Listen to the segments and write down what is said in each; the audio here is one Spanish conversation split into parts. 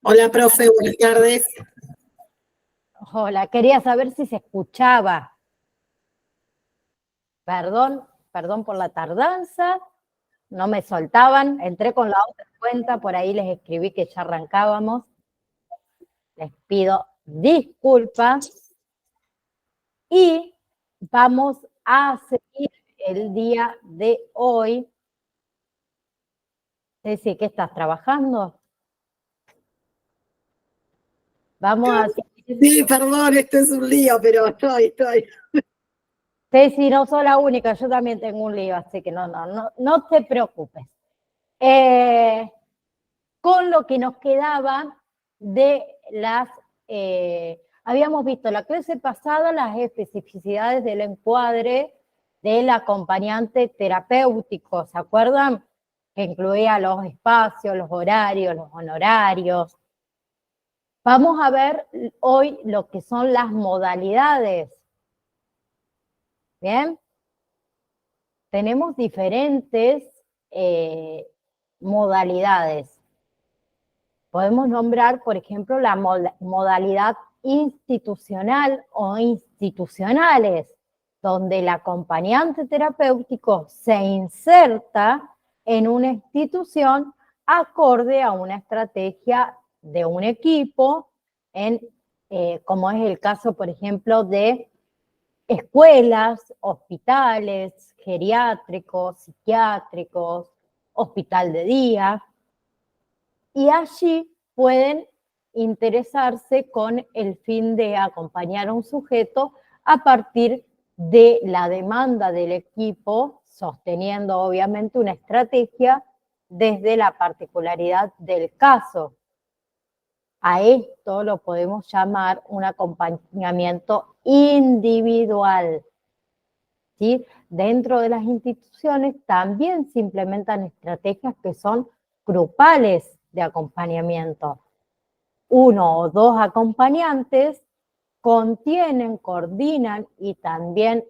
Hola, profe, buenas tardes. Hola, quería saber si se escuchaba. Perdón por la tardanza, no me soltaban, entré con la otra cuenta, por ahí les escribí que ya arrancábamos. Les pido disculpas y vamos a seguir el día de hoy. Ceci, ¿qué estás trabajando? Vamos a seguir. Sí, perdón, esto es un lío, pero estoy. Ceci, no soy la única, yo también tengo un lío, así que no te preocupes. Con lo que nos quedaba de las... habíamos visto la clase pasada las especificidades del encuadre del acompañante terapéutico, ¿se acuerdan? Que incluía los espacios, los horarios, los honorarios. Vamos a ver hoy lo que son las modalidades. ¿Bien? Tenemos diferentes modalidades. Podemos nombrar, por ejemplo, la modalidad institucional o institucionales, donde el acompañante terapéutico se inserta en una institución acorde a una estrategia de un equipo, como es el caso, por ejemplo, de escuelas, hospitales, geriátricos, psiquiátricos, hospital de día, y allí pueden interesarse con el fin de acompañar a un sujeto a partir de la demanda del equipo, sosteniendo obviamente una estrategia desde la particularidad del caso. A esto lo podemos llamar un acompañamiento individual. ¿Sí? Dentro de las instituciones también se implementan estrategias que son grupales de acompañamiento. Uno o dos acompañantes contienen, coordinan y también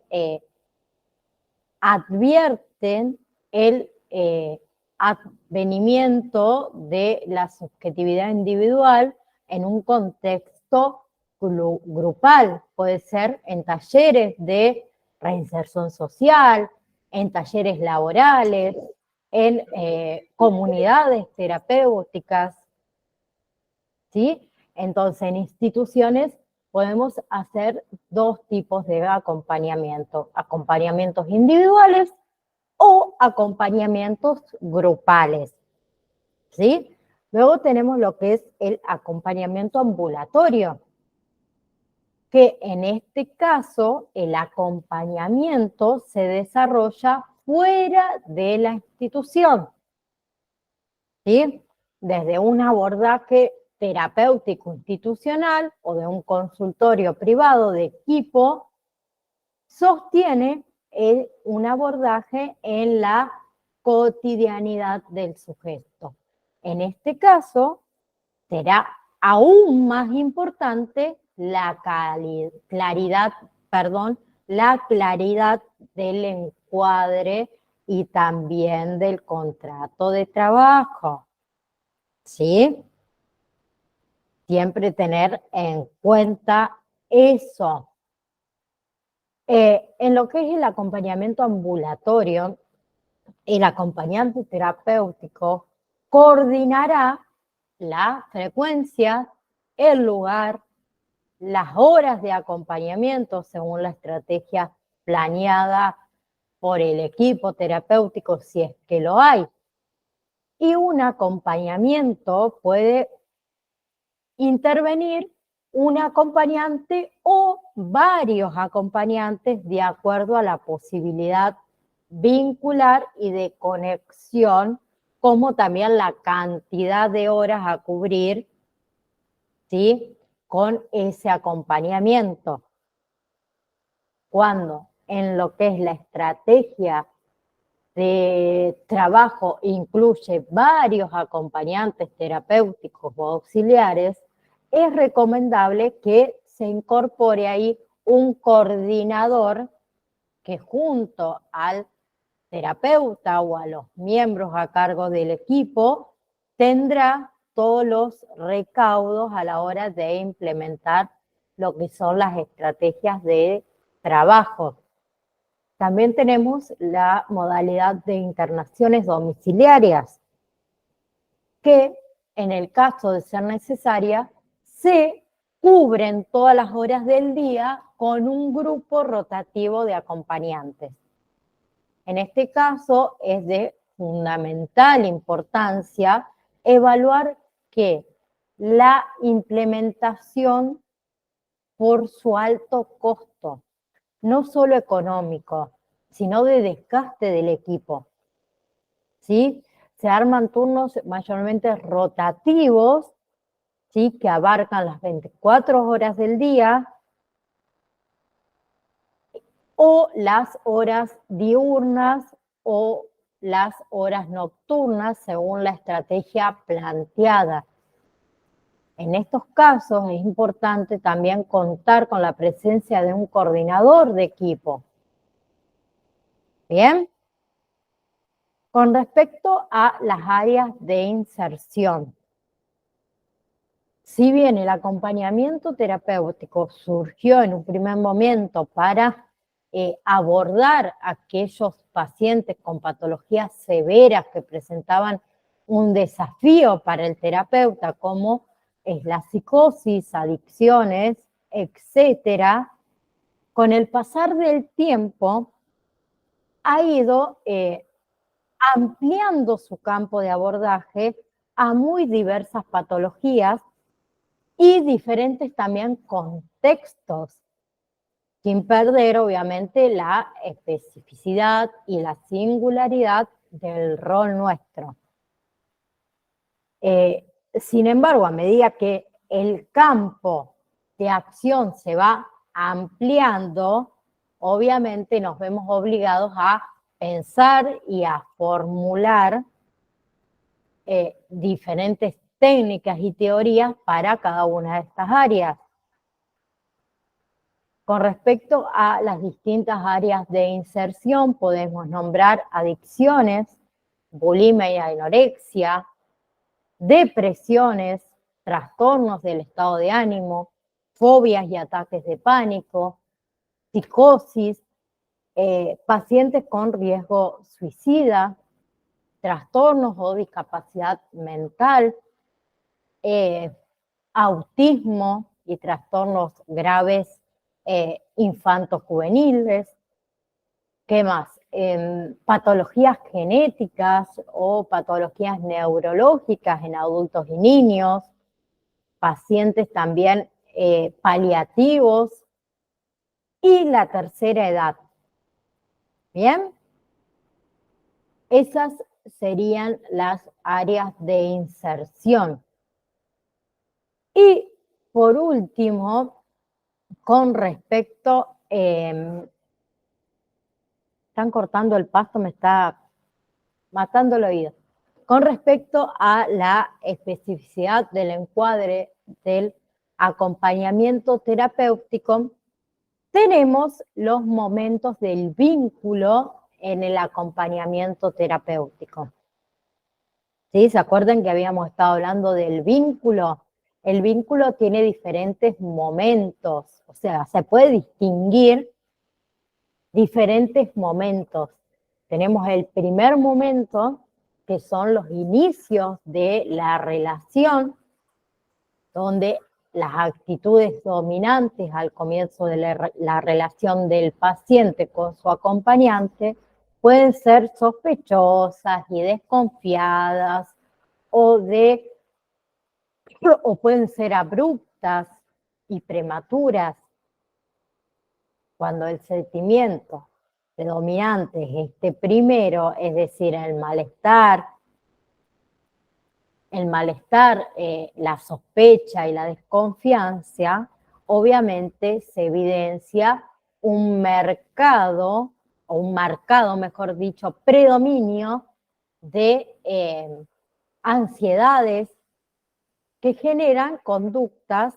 advierten el advenimiento de la subjetividad individual en un contexto grupal. Puede ser en talleres de reinserción social, en talleres laborales, en comunidades terapéuticas, ¿sí? Entonces, en instituciones podemos hacer dos tipos de acompañamiento: acompañamientos individuales o acompañamientos grupales, ¿sí? Luego tenemos lo que es el acompañamiento ambulatorio, que en este caso el acompañamiento se desarrolla fuera de la institución, ¿sí? Desde un abordaje terapéutico institucional o de un consultorio privado de equipo, sostiene un abordaje en la cotidianidad del sujeto. En este caso, será aún más importante la claridad del encuadre y también del contrato de trabajo, ¿sí? Siempre tener en cuenta eso. En lo que es el acompañamiento ambulatorio, el acompañante terapéutico coordinará la frecuencia, el lugar, las horas de acompañamiento según la estrategia planeada por el equipo terapéutico, si es que lo hay. Y un acompañamiento puede intervenir un acompañante o varios acompañantes de acuerdo a la posibilidad vincular y de conexión, como también la cantidad de horas a cubrir, ¿sí?, con ese acompañamiento. Cuando en lo que es la estrategia de trabajo incluye varios acompañantes terapéuticos o auxiliares, es recomendable que se incorpore ahí un coordinador que junto al terapeuta o a los miembros a cargo del equipo tendrá todos los recaudos a la hora de implementar lo que son las estrategias de trabajo. También tenemos la modalidad de internaciones domiciliarias, que en el caso de ser necesaria, se cubren todas las horas del día con un grupo rotativo de acompañantes. En este caso es de fundamental importancia evaluar que la implementación, por su alto costo, no solo económico, sino de desgaste del equipo, ¿sí? Se arman turnos mayormente rotativos, ¿sí? Que abarcan las 24 horas del día o las horas diurnas o las horas nocturnas según la estrategia planteada. En estos casos es importante también contar con la presencia de un coordinador de equipo. ¿Bien? Con respecto a las áreas de inserción, si bien el acompañamiento terapéutico surgió en un primer momento para abordar a aquellos pacientes con patologías severas que presentaban un desafío para el terapeuta, como es la psicosis, adicciones, etcétera, con el pasar del tiempo ha ido ampliando su campo de abordaje a muy diversas patologías y diferentes también contextos, sin perder obviamente la especificidad y la singularidad del rol nuestro. Sin embargo, a medida que el campo de acción se va ampliando, obviamente nos vemos obligados a pensar y a formular diferentes técnicas y teorías para cada una de estas áreas. Con respecto a las distintas áreas de inserción, podemos nombrar adicciones, bulimia y anorexia, depresiones, trastornos del estado de ánimo, fobias y ataques de pánico, psicosis, pacientes con riesgo suicida, trastornos o discapacidad mental, autismo y trastornos graves infantos juveniles. ¿Qué más? Patologías genéticas o patologías neurológicas en adultos y niños, pacientes también paliativos y la tercera edad. ¿Bien? Esas serían las áreas de inserción. Y por último, con respecto, están cortando el pasto, me está matando el oído. Con respecto a la especificidad del encuadre del acompañamiento terapéutico, tenemos los momentos del vínculo en el acompañamiento terapéutico. ¿Sí? ¿Se acuerdan que habíamos estado hablando del vínculo? El vínculo tiene diferentes momentos, o sea, se puede distinguir diferentes momentos. Tenemos el primer momento, que son los inicios de la relación, donde las actitudes dominantes al comienzo de la relación del paciente con su acompañante pueden ser sospechosas y desconfiadas o pueden ser abruptas y prematuras. Cuando el sentimiento predominante es este primero, es decir, el malestar, la sospecha y la desconfianza, obviamente se evidencia un marcado, mejor dicho, predominio de ansiedades que generan conductas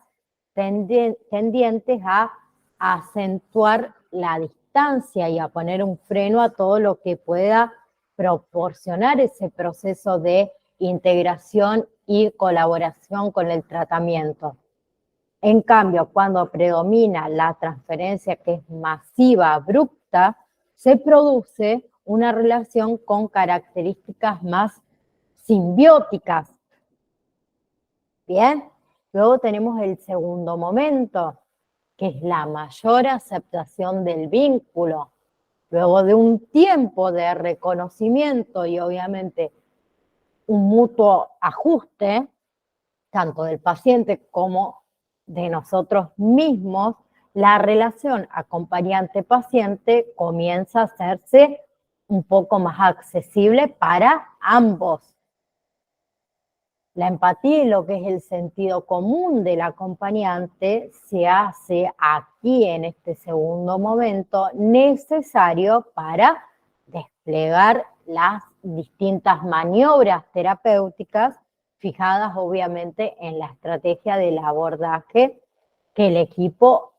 tendientes a acentuar la distancia y a poner un freno a todo lo que pueda proporcionar ese proceso de integración y colaboración con el tratamiento. En cambio, cuando predomina la transferencia que es masiva, abrupta, se produce una relación con características más simbióticas. Bien, luego tenemos el segundo momento, que es la mayor aceptación del vínculo. Luego de un tiempo de reconocimiento y obviamente un mutuo ajuste, tanto del paciente como de nosotros mismos, la relación acompañante-paciente comienza a hacerse un poco más accesible para ambos. La empatía y lo que es el sentido común del acompañante se hace aquí en este segundo momento necesario para desplegar las distintas maniobras terapéuticas fijadas obviamente en la estrategia del abordaje que el equipo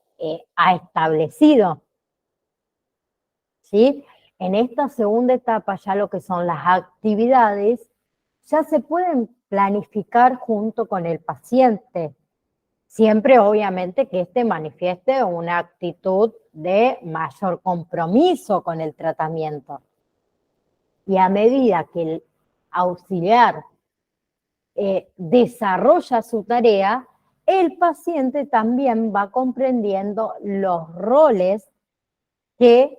ha establecido. ¿Sí? En esta segunda etapa ya lo que son las actividades ya se pueden planificar junto con el paciente, siempre obviamente que éste manifieste una actitud de mayor compromiso con el tratamiento. Y a medida que el auxiliar desarrolla su tarea, el paciente también va comprendiendo los roles que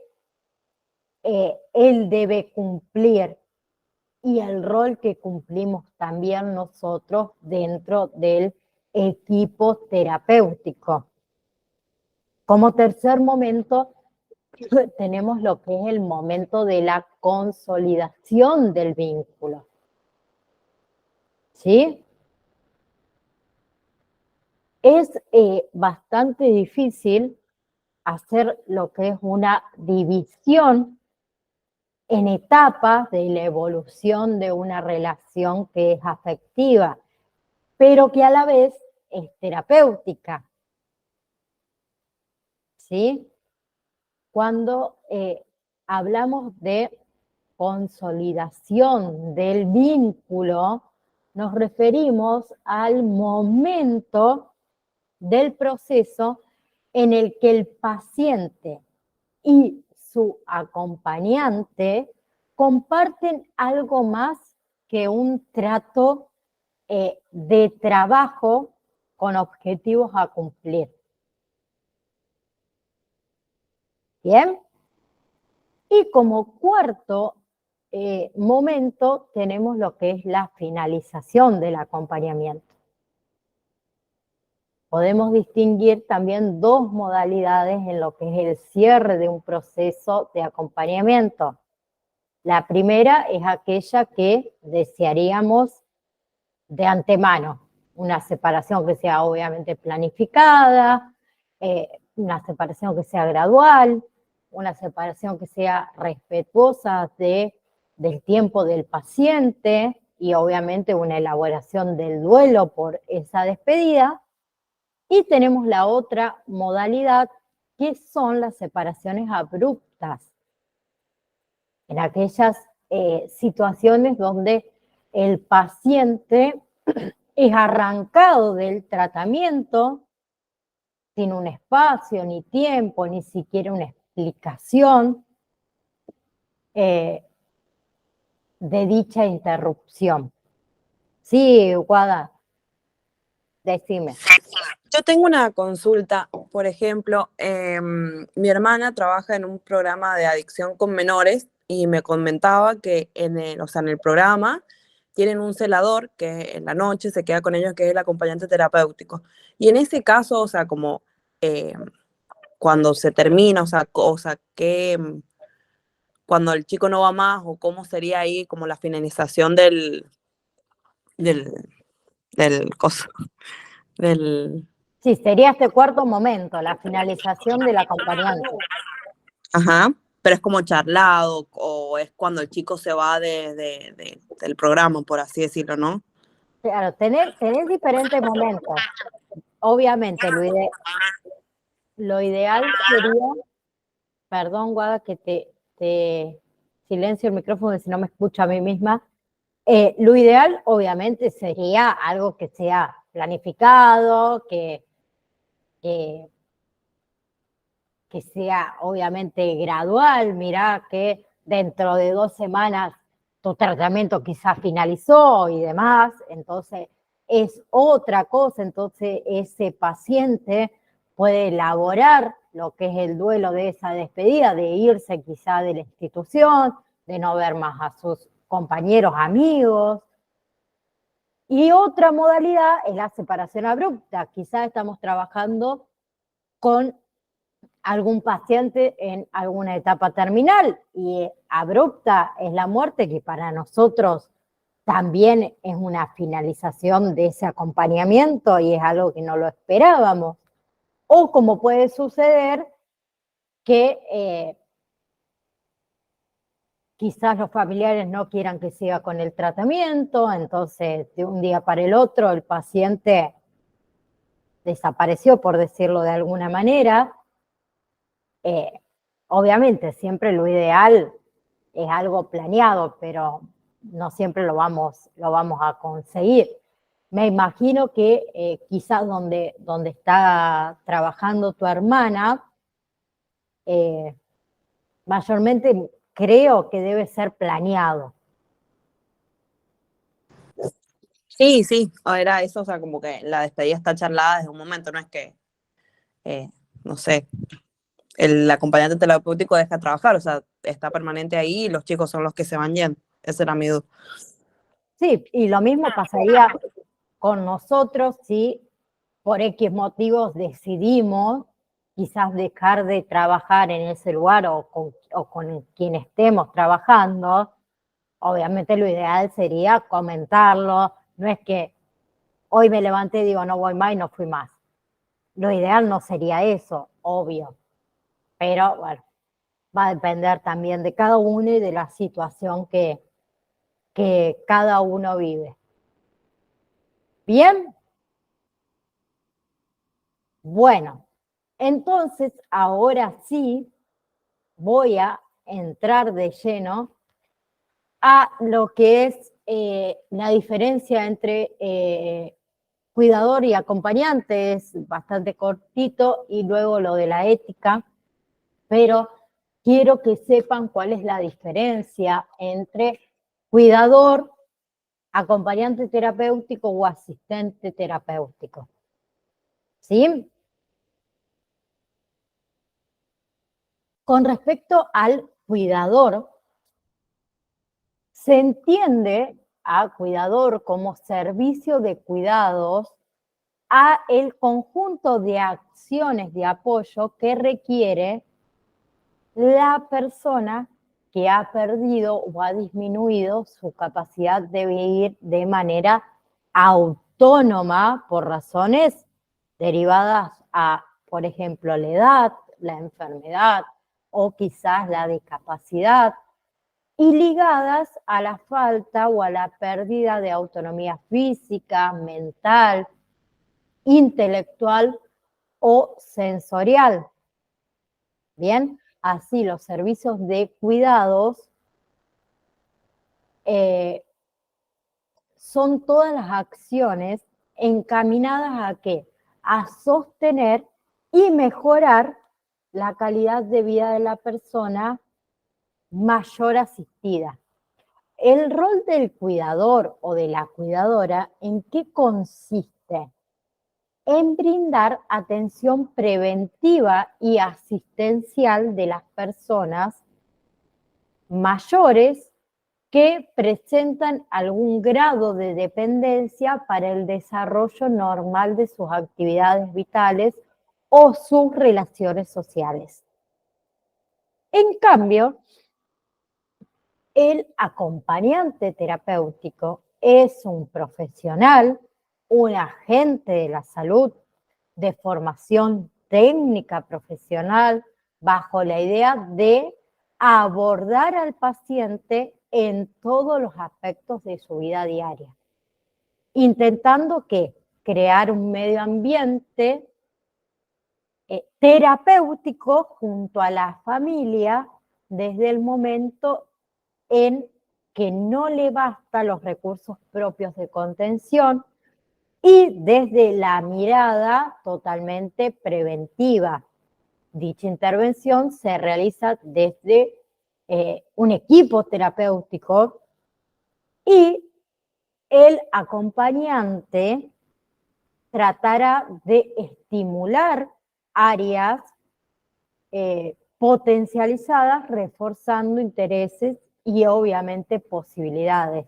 él debe cumplir y el rol que cumplimos también nosotros dentro del equipo terapéutico. Como tercer momento, tenemos lo que es el momento de la consolidación del vínculo. ¿Sí? Es bastante difícil hacer lo que es una división en etapas de la evolución de una relación que es afectiva, pero que a la vez es terapéutica. ¿Sí? Cuando hablamos de consolidación del vínculo, nos referimos al momento del proceso en el que el paciente y su acompañante comparten algo más que un trato de trabajo con objetivos a cumplir. ¿Bien? Y como cuarto momento tenemos lo que es la finalización del acompañamiento. Podemos distinguir también dos modalidades en lo que es el cierre de un proceso de acompañamiento. La primera es aquella que desearíamos de antemano, una separación que sea obviamente planificada, una separación que sea gradual, una separación que sea respetuosa del tiempo del paciente y obviamente una elaboración del duelo por esa despedida. Y tenemos la otra modalidad, que son las separaciones abruptas, en aquellas situaciones donde el paciente es arrancado del tratamiento sin un espacio, ni tiempo, ni siquiera una explicación de dicha interrupción. Sí, Guada, decime. Yo tengo una consulta, por ejemplo, mi hermana trabaja en un programa de adicción con menores y me comentaba que en el programa tienen un celador que en la noche se queda con ellos, que es el acompañante terapéutico. Y en ese caso, o sea, como cuando se termina, cuando el chico no va más, o cómo sería ahí como la finalización del, del coso, del... Sí, sería este cuarto momento, la finalización del acompañante. Ajá, pero es como charlado o es cuando el chico se va del programa, por así decirlo, ¿no? Claro, tenés diferentes momentos. Obviamente, lo ideal sería, perdón, Guada, que te silencio el micrófono, si no me escucho a mí misma. Lo ideal, obviamente, sería algo que sea planificado, que sea obviamente gradual. Mirá que dentro de 2 semanas tu tratamiento quizás finalizó y demás, entonces es otra cosa. Entonces ese paciente puede elaborar lo que es el duelo de esa despedida, de irse quizá de la institución, de no ver más a sus compañeros, amigos. Y otra modalidad es la separación abrupta. Quizás estamos trabajando con algún paciente en alguna etapa terminal y abrupta es la muerte, que para nosotros también es una finalización de ese acompañamiento y es algo que no lo esperábamos. O como puede suceder que quizás los familiares no quieran que siga con el tratamiento, entonces de un día para el otro el paciente desapareció, por decirlo de alguna manera. Obviamente siempre lo ideal es algo planeado, pero no siempre lo vamos a conseguir. Me imagino que quizás donde está trabajando tu hermana, mayormente creo que debe ser planeado. Sí, sí, era eso, o sea, como que la despedida está charlada desde un momento, no es que, no sé, el acompañante terapéutico deja de trabajar, o sea, está permanente ahí y los chicos son los que se van yendo. Ese era mi duda. Sí, y lo mismo pasaría con nosotros si por X motivos decidimos quizás dejar de trabajar en ese lugar o con quien estemos trabajando. Obviamente lo ideal sería comentarlo. No es que hoy me levanté y digo no voy más y no fui más. Lo ideal no sería eso, obvio. Pero bueno, va a depender también de cada uno y de la situación que cada uno vive. ¿Bien? Bueno, entonces ahora sí voy a entrar de lleno a lo que es la diferencia entre cuidador y acompañante. Es bastante cortito, y luego lo de la ética, pero quiero que sepan cuál es la diferencia entre cuidador, acompañante terapéutico o asistente terapéutico. ¿Sí? Con respecto al cuidador, se entiende a cuidador como servicio de cuidados a el conjunto de acciones de apoyo que requiere la persona que ha perdido o ha disminuido su capacidad de vivir de manera autónoma por razones derivadas a, por ejemplo, la edad, la enfermedad o quizás la discapacidad, y ligadas a la falta o a la pérdida de autonomía física, mental, intelectual o sensorial. Bien, así los servicios de cuidados son todas las acciones encaminadas ¿a qué? A sostener y mejorar la calidad de vida de la persona mayor asistida. El rol del cuidador o de la cuidadora, ¿en qué consiste? En brindar atención preventiva y asistencial de las personas mayores que presentan algún grado de dependencia para el desarrollo normal de sus actividades vitales o sus relaciones sociales. En cambio, el acompañante terapéutico es un profesional, un agente de la salud de formación técnica profesional, bajo la idea de abordar al paciente en todos los aspectos de su vida diaria, intentando que crear un medio ambiente terapéutico junto a la familia desde el momento en que no le basta los recursos propios de contención y desde la mirada totalmente preventiva. Dicha intervención se realiza desde un equipo terapéutico y el acompañante tratará de estimular áreas potencializadas, reforzando intereses y obviamente posibilidades.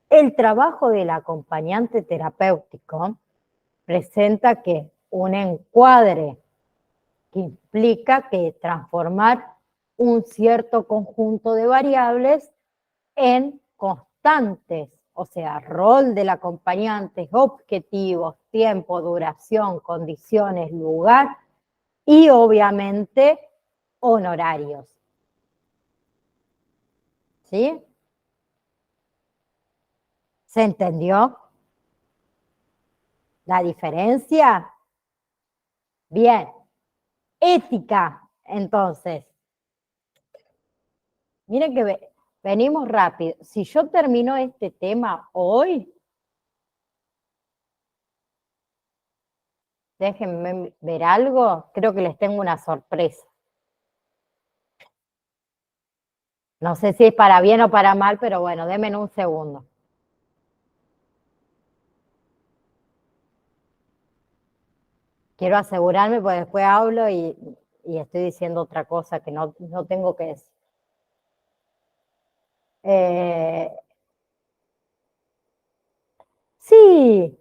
El trabajo del acompañante terapéutico presenta que un encuadre que implica que transformar un cierto conjunto de variables en constantes, o sea, rol del acompañante, objetivos, tiempo, duración, condiciones, lugar y obviamente honorarios. ¿Sí? ¿Se entendió la diferencia? Bien. Ética, entonces. Miren que venimos rápido. Si yo termino este tema hoy, déjenme ver algo, creo que les tengo una sorpresa. No sé si es para bien o para mal, pero bueno, denme un segundo. Quiero asegurarme, porque después hablo y estoy diciendo otra cosa que no tengo que decir. Sí,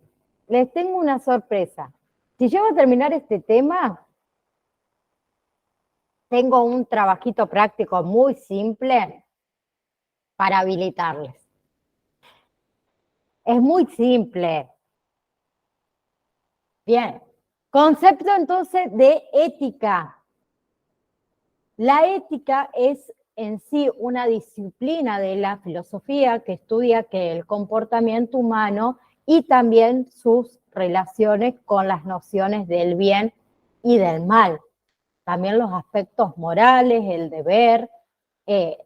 les tengo una sorpresa. Si yo voy a terminar este tema, tengo un trabajito práctico muy simple para habilitarles. Es muy simple. Bien, concepto entonces de ética. La ética es en sí una disciplina de la filosofía que estudia que el comportamiento humano y también sus relaciones con las nociones del bien y del mal. También los aspectos morales, el deber,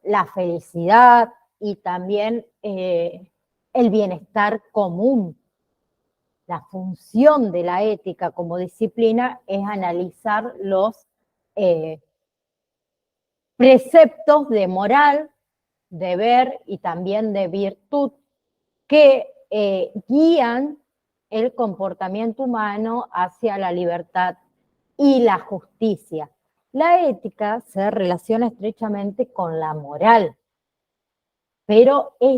la felicidad y también el bienestar común. La función de la ética como disciplina es analizar los preceptos de moral, deber y también de virtud que guían el comportamiento humano hacia la libertad y la justicia. La ética se relaciona estrechamente con la moral, pero es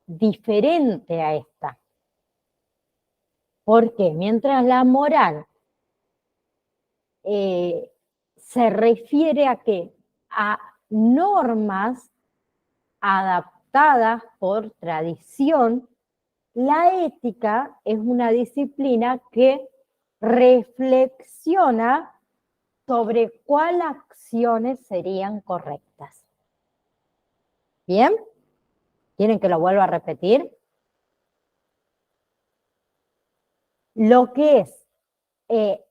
indiferente a esta. Porque mientras la moral se refiere a qué? A normas adaptadas por tradición, la ética es una disciplina que reflexiona sobre cuáles acciones serían correctas. ¿Bien? ¿Quieren que lo vuelva a repetir? Lo que es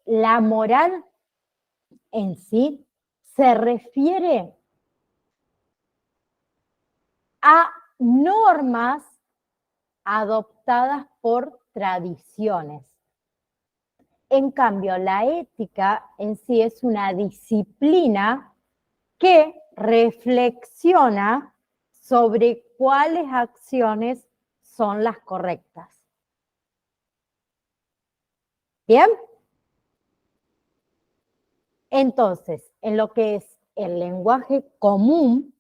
la moral en sí se refiere a normas adoptadas por tradiciones. En cambio, la ética en sí es una disciplina que reflexiona sobre cuáles acciones son las correctas. ¿Bien? Entonces, en lo que es el lenguaje común,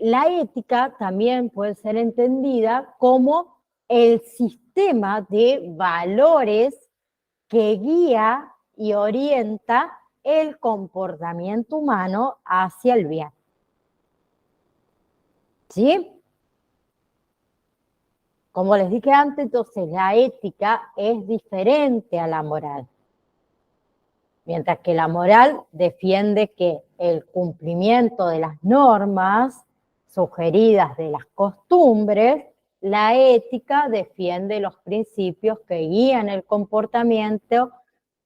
la ética también puede ser entendida como el sistema de valores que guía y orienta el comportamiento humano hacia el bien. ¿Sí? Como les dije antes, entonces la ética es diferente a la moral. Mientras que la moral defiende que el cumplimiento de las normas sugeridas de las costumbres, la ética defiende los principios que guían el comportamiento,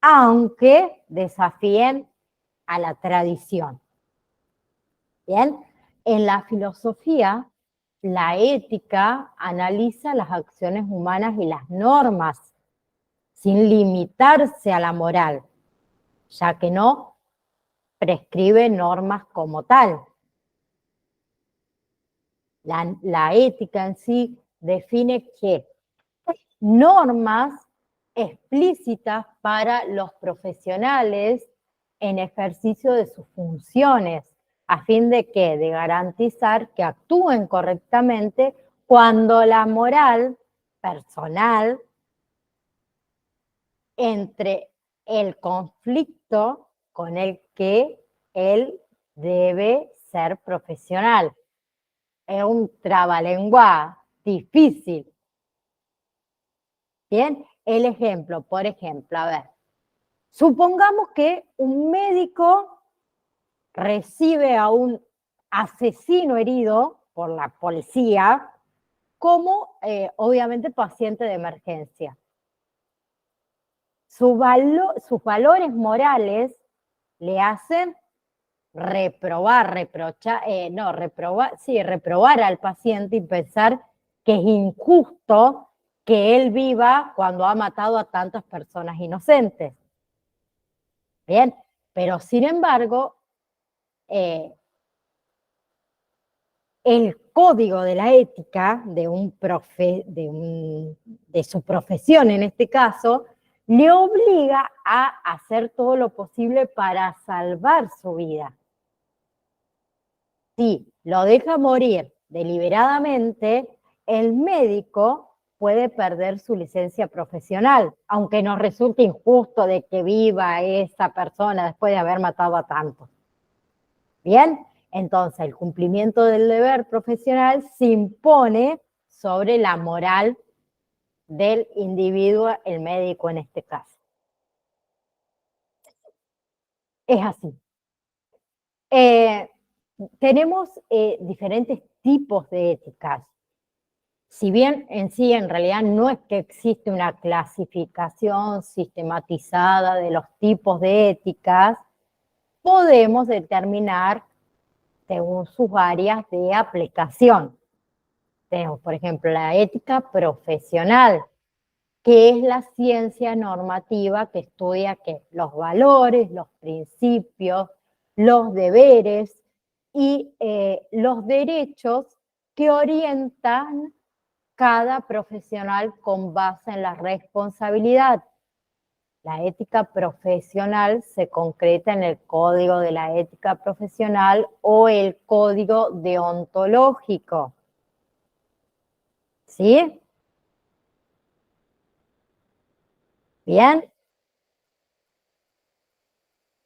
aunque desafíen a la tradición. Bien, En la filosofía, la ética analiza las acciones humanas y las normas, sin limitarse a la moral, ya que no prescribe normas como tal. La ética en sí define que normas explícitas para los profesionales en ejercicio de sus funciones, a fin de que de garantizar que actúen correctamente cuando la moral personal entre el conflicto con el que él debe ser profesional. Es un trabalengua difícil. Bien, el ejemplo, por ejemplo, a ver, supongamos que un médico recibe a un asesino herido por la policía como, obviamente, paciente de emergencia. Sus valores morales le hacen reprobar al paciente y pensar que es injusto que él viva cuando ha matado a tantas personas inocentes. Bien, pero sin embargo, el código de la ética de su profesión en este caso, le obliga a hacer todo lo posible para salvar su vida. Si lo deja morir deliberadamente, el médico puede perder su licencia profesional, aunque nos resulte injusto de que viva esa persona después de haber matado a tantos. Bien, entonces el cumplimiento del deber profesional se impone sobre la moral del individuo, el médico en este caso. Es así. Tenemos diferentes tipos de éticas. Si bien en sí, en realidad, no es que existe una clasificación sistematizada de los tipos de éticas, podemos determinar según sus áreas de aplicación. Tenemos, por ejemplo, la ética profesional, que es la ciencia normativa que estudia los valores, los principios, los deberes y los derechos que orientan cada profesional con base en la responsabilidad. La ética profesional se concreta en el Código de la Ética Profesional o el Código Deontológico. ¿Sí? ¿Bien?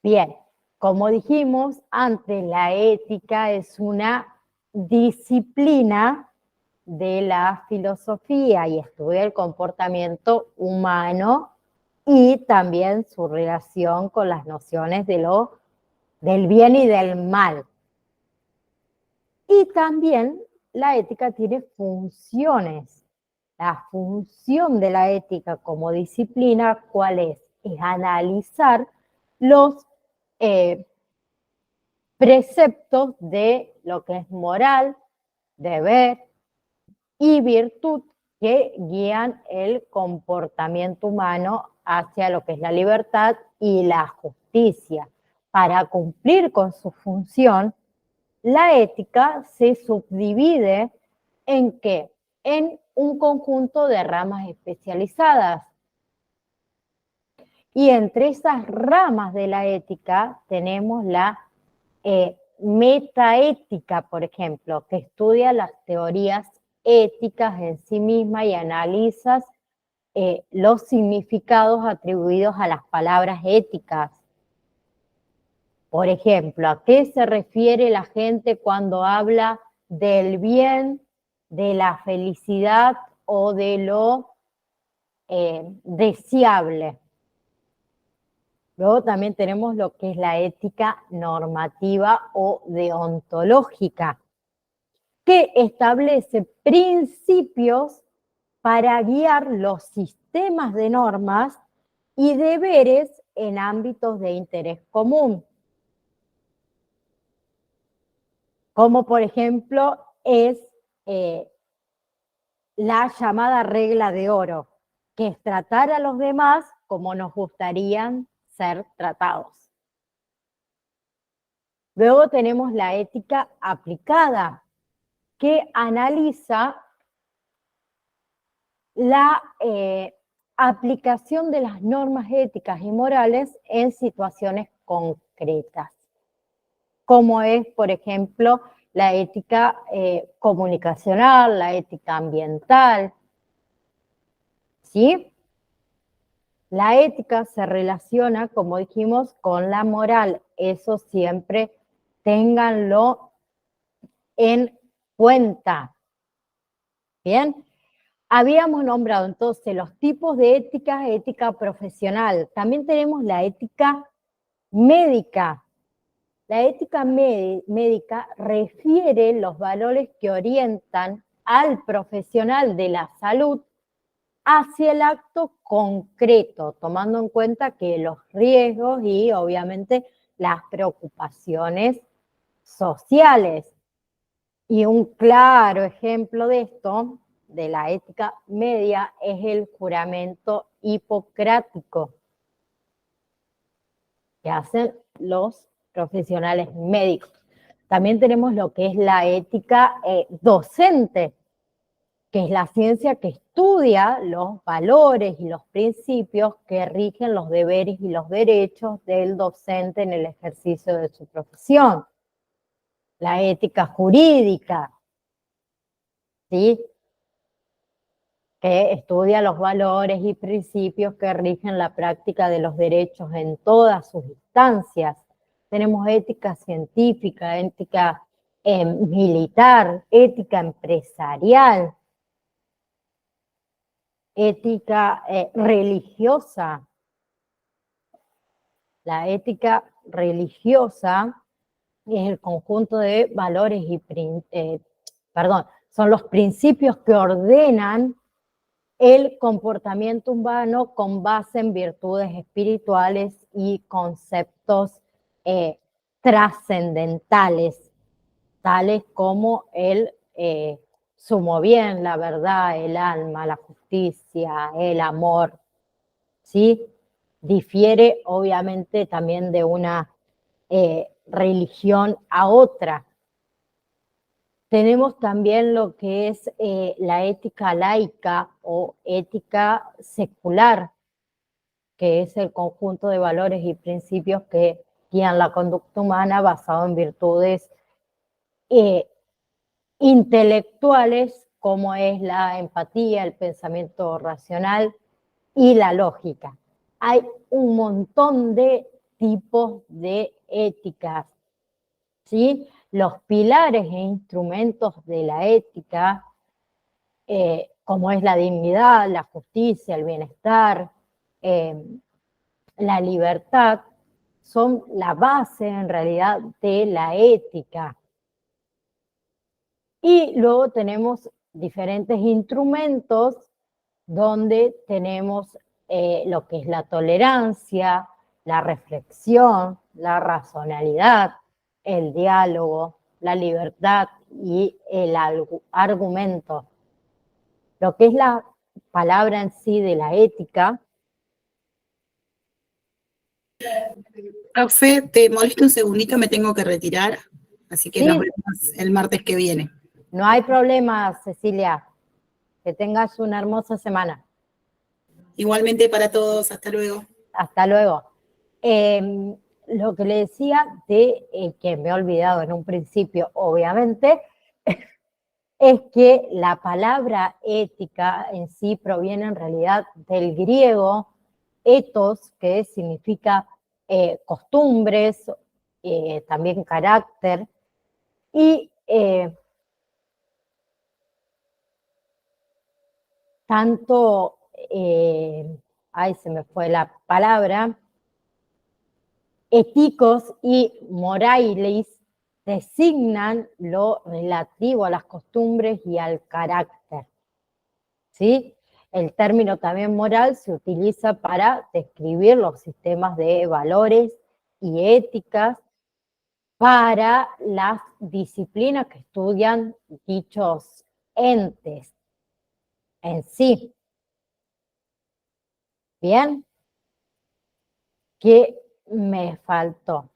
Bien, como dijimos antes, la ética es una disciplina de la filosofía y estudia el comportamiento humano y también su relación con las nociones del bien y del mal. Y también la ética tiene funciones. La función de la ética como disciplina, ¿cuál es? Es analizar los preceptos de lo que es moral, deber y virtud que guían el comportamiento humano hacia lo que es la libertad y la justicia. Para cumplir con su función, la ética se subdivide ¿en qué? En un conjunto de ramas especializadas. Y entre esas ramas de la ética tenemos la metaética, por ejemplo, que estudia las teorías éticas en sí misma y analiza los significados atribuidos a las palabras éticas. Por ejemplo, ¿a qué se refiere la gente cuando habla del bien, de la felicidad o de lo deseable? Luego también tenemos lo que es la ética normativa o deontológica, que establece principios para guiar los sistemas de normas y deberes en ámbitos de interés común. como por ejemplo es la llamada regla de oro, que es tratar a los demás como nos gustaría ser tratados. Luego tenemos la ética aplicada, que analiza la aplicación de las normas éticas y morales en situaciones concretas, como es, por ejemplo, la ética comunicacional, la ética ambiental, ¿sí? La ética se relaciona, como dijimos, con la moral. Eso siempre ténganlo en cuenta. Bien, habíamos nombrado entonces los tipos de ética, ética profesional. También tenemos la ética médica. La ética médica refiere los valores que orientan al profesional de la salud hacia el acto concreto, tomando en cuenta que los riesgos y obviamente las preocupaciones sociales. Y un claro ejemplo de esto, de la ética media, es el juramento hipocrático que hacen los profesionales médicos. También tenemos lo que es la ética docente, que es la ciencia que estudia los valores y los principios que rigen los deberes y los derechos del docente en el ejercicio de su profesión. La ética jurídica, ¿sí?, que estudia los valores y principios que rigen la práctica de los derechos en todas sus instancias. Tenemos ética científica, ética militar, ética empresarial, ética religiosa. La ética religiosa es el conjunto de valores y, son los principios que ordenan el comportamiento humano con base en virtudes espirituales y conceptos trascendentales, tales como el sumo bien, la verdad, el alma, la justicia, el amor, ¿sí? Difiere obviamente también de una religión a otra. Tenemos también lo que es la ética laica o ética secular, que es el conjunto de valores y principios que guían la conducta humana basado en virtudes intelectuales, como es la empatía, el pensamiento racional y la lógica. Hay un montón de tipos de éticas, ¿sí? Los pilares e instrumentos de la ética, como es la dignidad, la justicia, el bienestar, la libertad, son la base en realidad de la ética. Y luego tenemos diferentes instrumentos donde tenemos lo que es la tolerancia, la reflexión, la racionalidad, el diálogo, la libertad y el argumento. Lo que es la palabra en sí de la ética. Profe, te molesto un segundito, me tengo que retirar, así que ¿Sí? nos vemos el martes que viene. No hay problema, Cecilia. Que tengas una hermosa semana. Igualmente para todos, hasta luego. Hasta luego. Lo que le decía de que me he olvidado en un principio, obviamente, es que la palabra ética en sí proviene en realidad del griego ethos, que significa costumbres, también carácter, y tanto, ahí se me fue la palabra, éticos y morales designan lo relativo a las costumbres y al carácter, ¿sí? El término también moral se utiliza para describir los sistemas de valores y éticas para las disciplinas que estudian dichos entes en sí. ¿Bien? ¿Qué me faltó?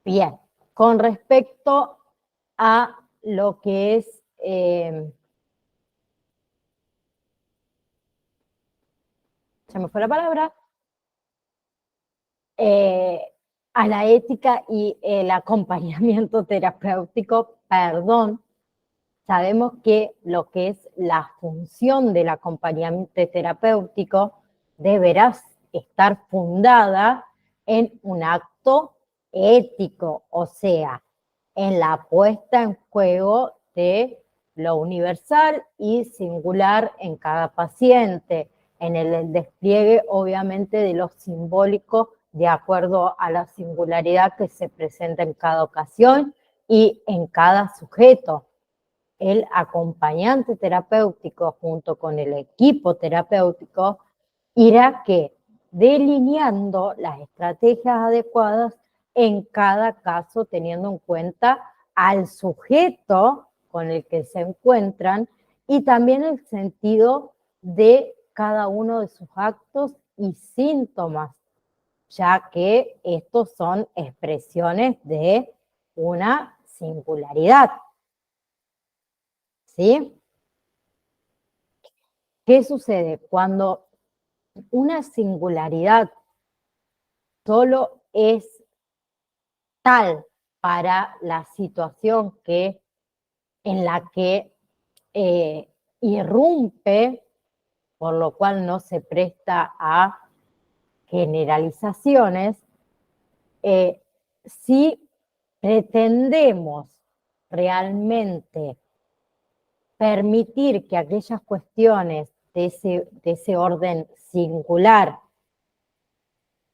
Bien, con respecto a lo que es se me fue la palabra, a la ética y el acompañamiento terapéutico, perdón, sabemos que lo que es la función del acompañamiento terapéutico deberá estar fundada en un acto ético, o sea, en la puesta en juego de lo universal y singular en cada paciente, en el despliegue obviamente de lo simbólico de acuerdo a la singularidad que se presenta en cada ocasión y en cada sujeto. El acompañante terapéutico junto con el equipo terapéutico irá que delineando las estrategias adecuadas en cada caso, teniendo en cuenta al sujeto con el que se encuentran y también el sentido de cada uno de sus actos y síntomas, ya que estos son expresiones de una singularidad. ¿Sí? ¿Qué sucede? Cuando una singularidad solo es tal para la situación en la que irrumpe, por lo cual no se presta a generalizaciones, si pretendemos realmente permitir que aquellas cuestiones de ese orden singular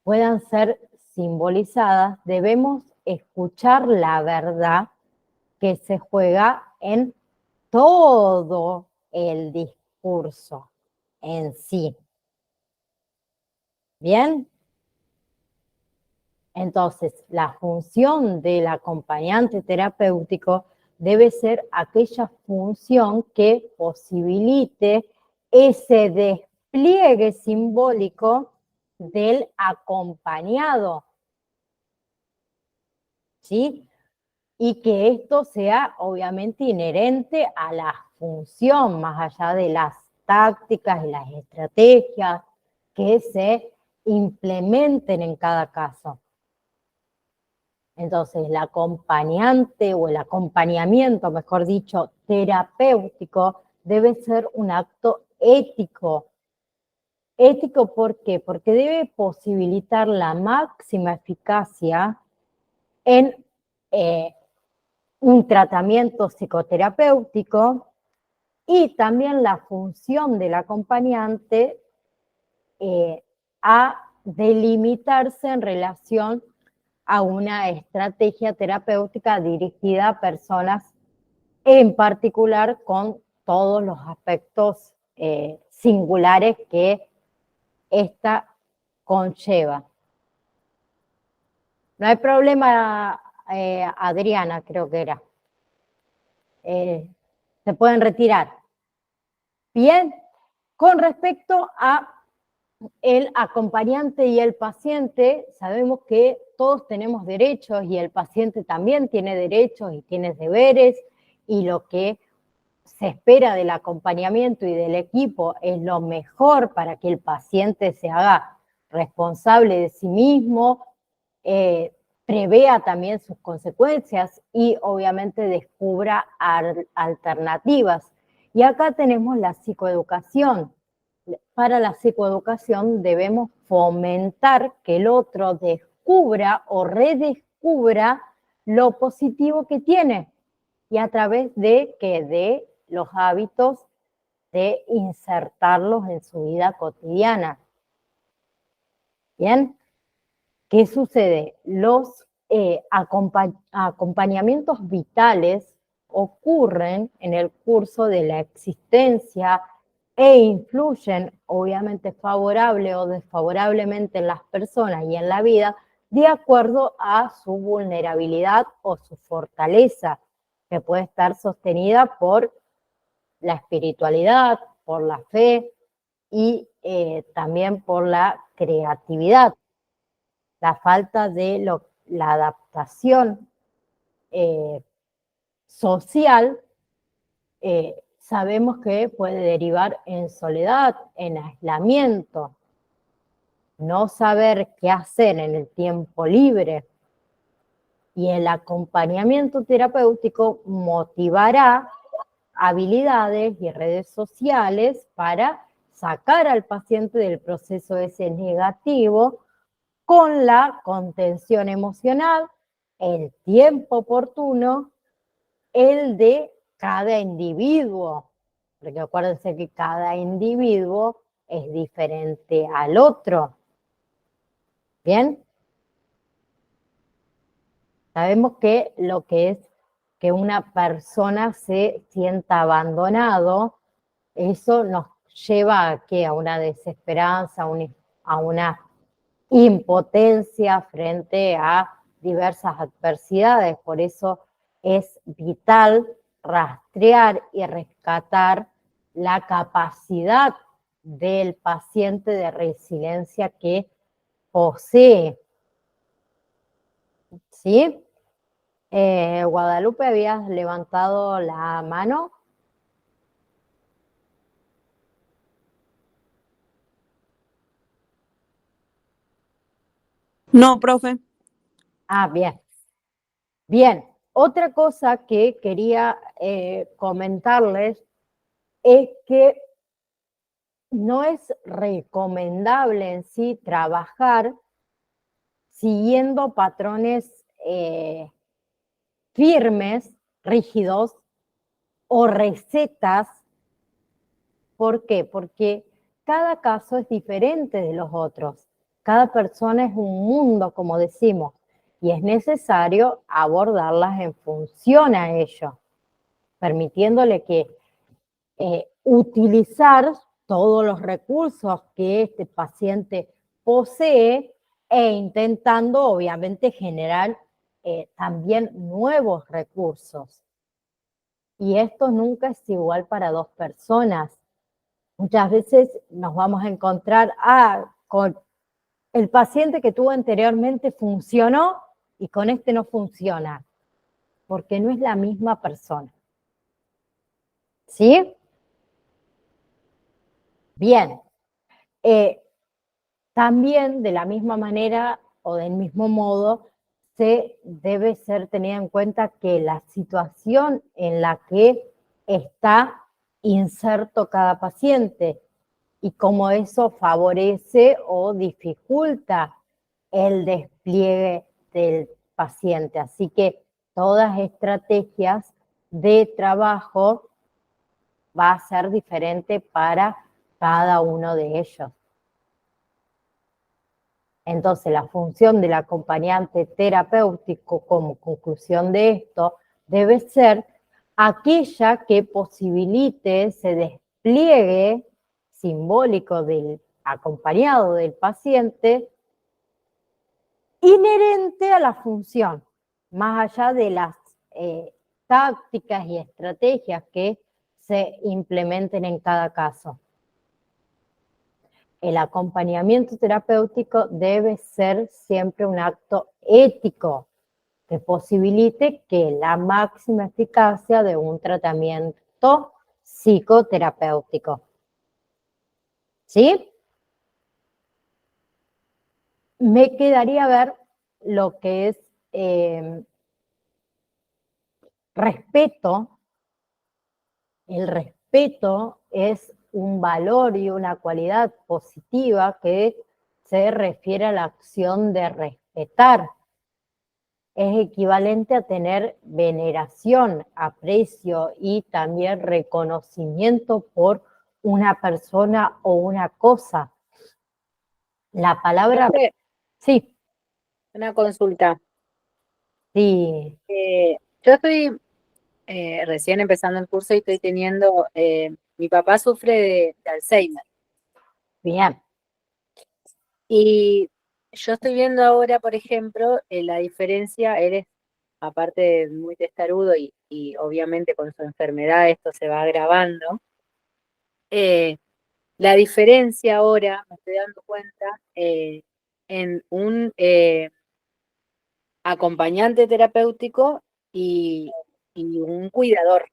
puedan ser simbolizadas, debemos escuchar la verdad que se juega en todo el discurso en sí. ¿Bien? Entonces, la función del acompañante terapéutico debe ser aquella función que posibilite ese despliegue simbólico del acompañado, ¿sí? Y que esto sea obviamente inherente a la función, más allá de las tácticas y las estrategias que se implementen en cada caso. Entonces, el acompañante o el acompañamiento, mejor dicho, terapéutico, debe ser un acto ético. ¿Ético por qué? Porque debe posibilitar la máxima eficacia en un tratamiento psicoterapéutico y también la función del acompañante a delimitarse en relación a una estrategia terapéutica dirigida a personas en particular con todos los aspectos singulares que esta conlleva. No hay problema, Adriana, creo que era. Se pueden retirar. Bien, con respecto a el acompañante y el paciente, sabemos que todos tenemos derechos y el paciente también tiene derechos y tiene deberes, y lo que se espera del acompañamiento y del equipo es lo mejor para que el paciente se haga responsable de sí mismo, prevea también sus consecuencias y obviamente descubra alternativas. Y acá tenemos la psicoeducación. Para la psicoeducación debemos fomentar que el otro descubra o redescubra lo positivo que tiene y a través de los hábitos de insertarlos en su vida cotidiana. ¿Bien? ¿Qué sucede? Los acompañamientos vitales ocurren en el curso de la existencia e influyen, obviamente favorable o desfavorablemente en las personas y en la vida de acuerdo a su vulnerabilidad o su fortaleza, que puede estar sostenida por la espiritualidad, por la fe y también por la creatividad. La falta de la adaptación social, sabemos que puede derivar en soledad, en aislamiento, no saber qué hacer en el tiempo libre. Y el acompañamiento terapéutico motivará habilidades y redes sociales para sacar al paciente del proceso ese negativo con la contención emocional, el tiempo oportuno, el de cada individuo, porque acuérdense que cada individuo es diferente al otro. ¿Bien? Sabemos que lo que es que una persona se sienta abandonado, eso nos lleva a, ¿qué? A una desesperanza, a una impotencia frente a diversas adversidades. Por eso es vital rastrear y rescatar la capacidad del paciente de resiliencia que posee. ¿Sí? Guadalupe, habías levantado la mano. No, profe. Ah, bien. Bien, otra cosa que quería comentarles es que no es recomendable en sí trabajar siguiendo patrones firmes, rígidos o recetas. ¿Por qué? Porque cada caso es diferente de los otros. Cada persona es un mundo, como decimos, y es necesario abordarlas en función a ello, permitiéndole que utilizar todos los recursos que este paciente posee e intentando, obviamente, generar también nuevos recursos. Y esto nunca es igual para dos personas. Muchas veces nos vamos a encontrar con el paciente que tuvo anteriormente funcionó y con este no funciona, porque no es la misma persona. ¿Sí? Bien. También de la misma manera o del mismo modo se debe ser tenida en cuenta que la situación en la que está inserto cada paciente y cómo eso favorece o dificulta el despliegue del paciente. Así que todas estrategias de trabajo va a ser diferente para cada uno de ellos. Entonces, la función del acompañante terapéutico como conclusión de esto debe ser aquella que posibilite ese despliegue simbólico del acompañado del paciente inherente a la función, más allá de las tácticas y estrategias que se implementen en cada caso. El acompañamiento terapéutico debe ser siempre un acto ético que posibilite que la máxima eficacia de un tratamiento psicoterapéutico. ¿Sí? Me quedaría ver lo que es respeto. El respeto es un valor y una cualidad positiva que se refiere a la acción de respetar. Es equivalente a tener veneración, aprecio y también reconocimiento por una persona o una cosa. La palabra... Profe, Sí, una consulta. sí, Yo estoy recién empezando el curso y estoy teniendo, mi papá sufre de Alzheimer bien, y yo estoy viendo ahora, por ejemplo, la diferencia, eres, aparte de muy testarudo y obviamente con su enfermedad esto se va agravando, eh, la diferencia ahora, me estoy dando cuenta, en un acompañante terapéutico y un cuidador.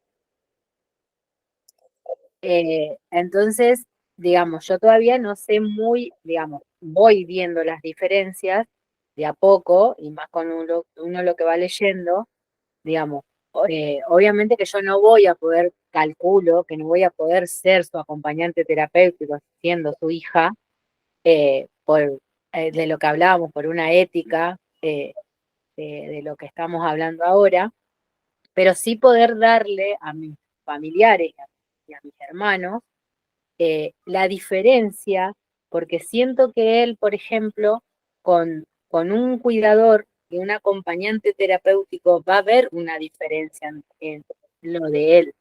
Entonces, digamos, yo todavía no sé muy, digamos, voy viendo las diferencias de a poco y más con uno lo que va leyendo, digamos, obviamente que yo no voy a poder, calculo, que no voy a poder ser su acompañante terapéutico siendo su hija, por de lo que hablábamos, por una ética de lo que estamos hablando ahora, pero sí poder darle a mis familiares y a mis hermanos la diferencia, porque siento que él, por ejemplo, con un cuidador y un acompañante terapéutico va a haber una diferencia en lo de él,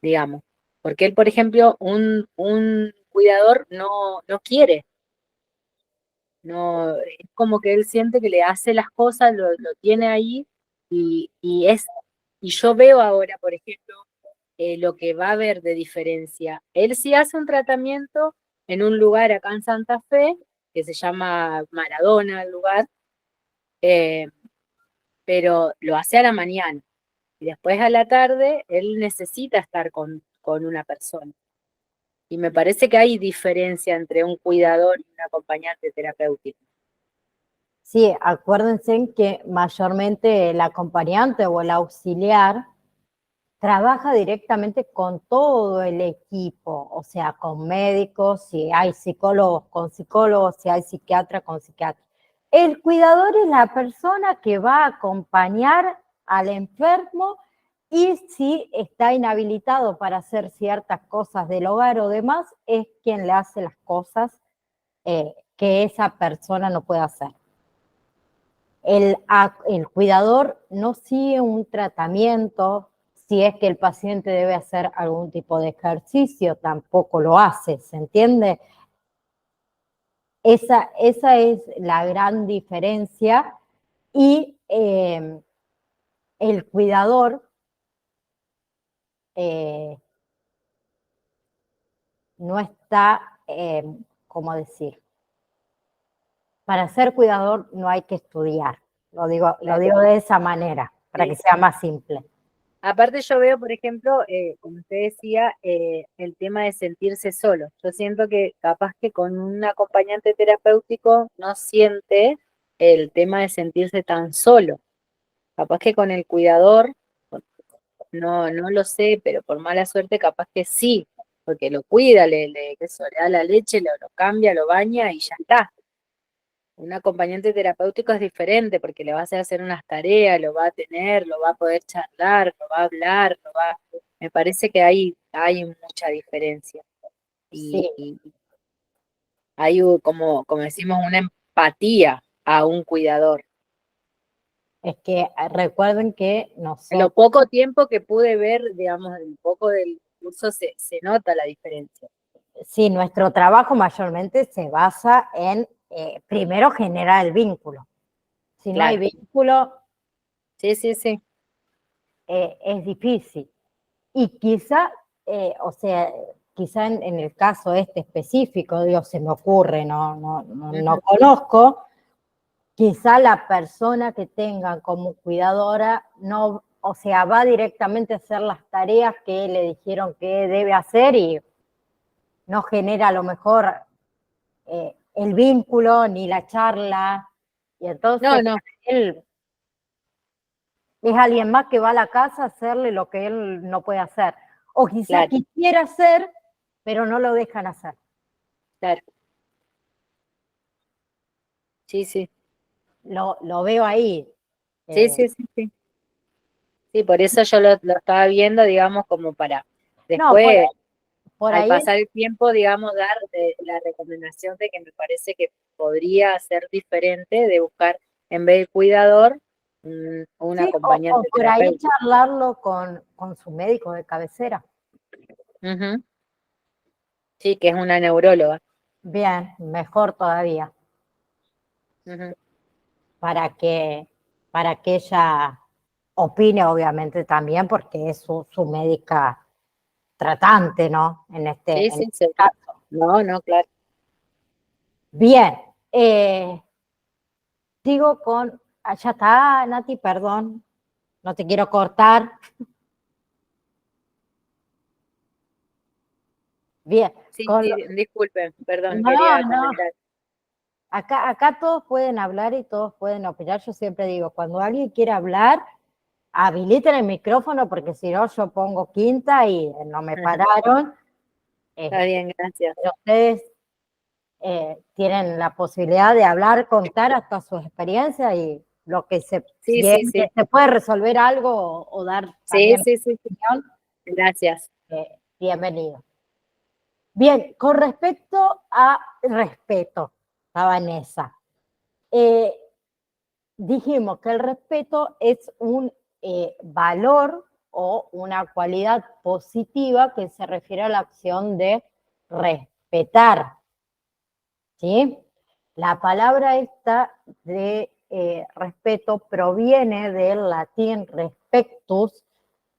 digamos. Porque él, por ejemplo, un cuidador no quiere, no, es como que él siente que le hace las cosas, lo tiene ahí y yo veo ahora, por ejemplo, lo que va a haber de diferencia. Él sí hace un tratamiento en un lugar acá en Santa Fe, que se llama Maradona el lugar, eh, pero lo hace a la mañana. Y después a la tarde, él necesita estar con una persona. Y me parece que hay diferencia entre un cuidador y un acompañante terapéutico. Sí, acuérdense en que mayormente el acompañante o el auxiliar trabaja directamente con todo el equipo, o sea, con médicos, si hay psicólogos con psicólogos, si hay psiquiatra con psiquiatra. El cuidador es la persona que va a acompañar al enfermo y si está inhabilitado para hacer ciertas cosas del hogar o demás, es quien le hace las cosas que esa persona no puede hacer. El cuidador no sigue un tratamiento, si es que el paciente debe hacer algún tipo de ejercicio, tampoco lo hace, ¿se entiende? Esa es la gran diferencia y el cuidador no está, ¿cómo decir? Para ser cuidador no hay que estudiar, lo digo de esa manera, para que sea más simple. Aparte yo veo, por ejemplo, como usted decía, el tema de sentirse solo. Yo siento que capaz que con un acompañante terapéutico no siente el tema de sentirse tan solo. Capaz que con el cuidador, no lo sé, pero por mala suerte capaz que sí, porque lo cuida, qué sé yo, le da la leche, lo cambia, lo baña y ya está. Un acompañante terapéutico es diferente porque le va a hacer unas tareas, lo va a tener, lo va a poder charlar, lo va a hablar, me parece que hay mucha diferencia. Sí, Y hay como decimos, una empatía a un cuidador. es que recuerden que En lo nosotros, poco tiempo que pude ver, digamos, en poco del curso se nota la diferencia. sí, nuestro trabajo mayormente se basa en, primero, generar el vínculo. Si no hay Claro. vínculo, Sí, sí, sí. es difícil. Y quizá, o sea, quizá en el caso este específico, Dios, se me ocurre, no conozco, quizá la persona que tengan como cuidadora no, o sea, va directamente a hacer las tareas que le dijeron que debe hacer y no genera a lo mejor el vínculo ni la charla. Y entonces No. él es alguien más que va a la casa a hacerle lo que él no puede hacer. O quizá Claro, quisiera hacer, pero no lo dejan hacer. claro. Sí, sí. Lo veo ahí. Sí, Eh, sí, sí, sí. Sí, por eso yo lo estaba viendo, digamos, como para no, después, por al ahí pasar el tiempo, digamos, dar la recomendación de que me parece que podría ser diferente de buscar, en vez del cuidador, un sí, o acompañante por ahí terapéutico. charlarlo con su médico de cabecera. Ujú. Sí, que es una neuróloga. Bien, mejor todavía. Ujú. para que ella opine, obviamente, también, porque es su médica tratante, ¿no? En Sí, este sí, seguro. caso. No, no, claro. Bien, sigo con, ya está, Nati, perdón, no te quiero cortar. Bien, Sí, con sí, disculpen, perdón, no, quería no, comentar. acá todos pueden hablar y todos pueden opinar. Yo siempre digo, cuando alguien quiere hablar, habiliten el micrófono, porque si no yo pongo quinta y no me pararon. Está bien, gracias. Pero ustedes tienen la posibilidad de hablar, contar hasta su experiencia y lo que Sí, si es sí, que sí. se puede resolver algo o dar Sí, también sí, sí, sí. opinión, Gracias. bienvenido. Bien, con respecto a respeto, estaba en esa. Dijimos que el respeto es un valor o una cualidad positiva que se refiere a la acción de respetar, ¿sí? La palabra esta de respeto proviene del latín respectus,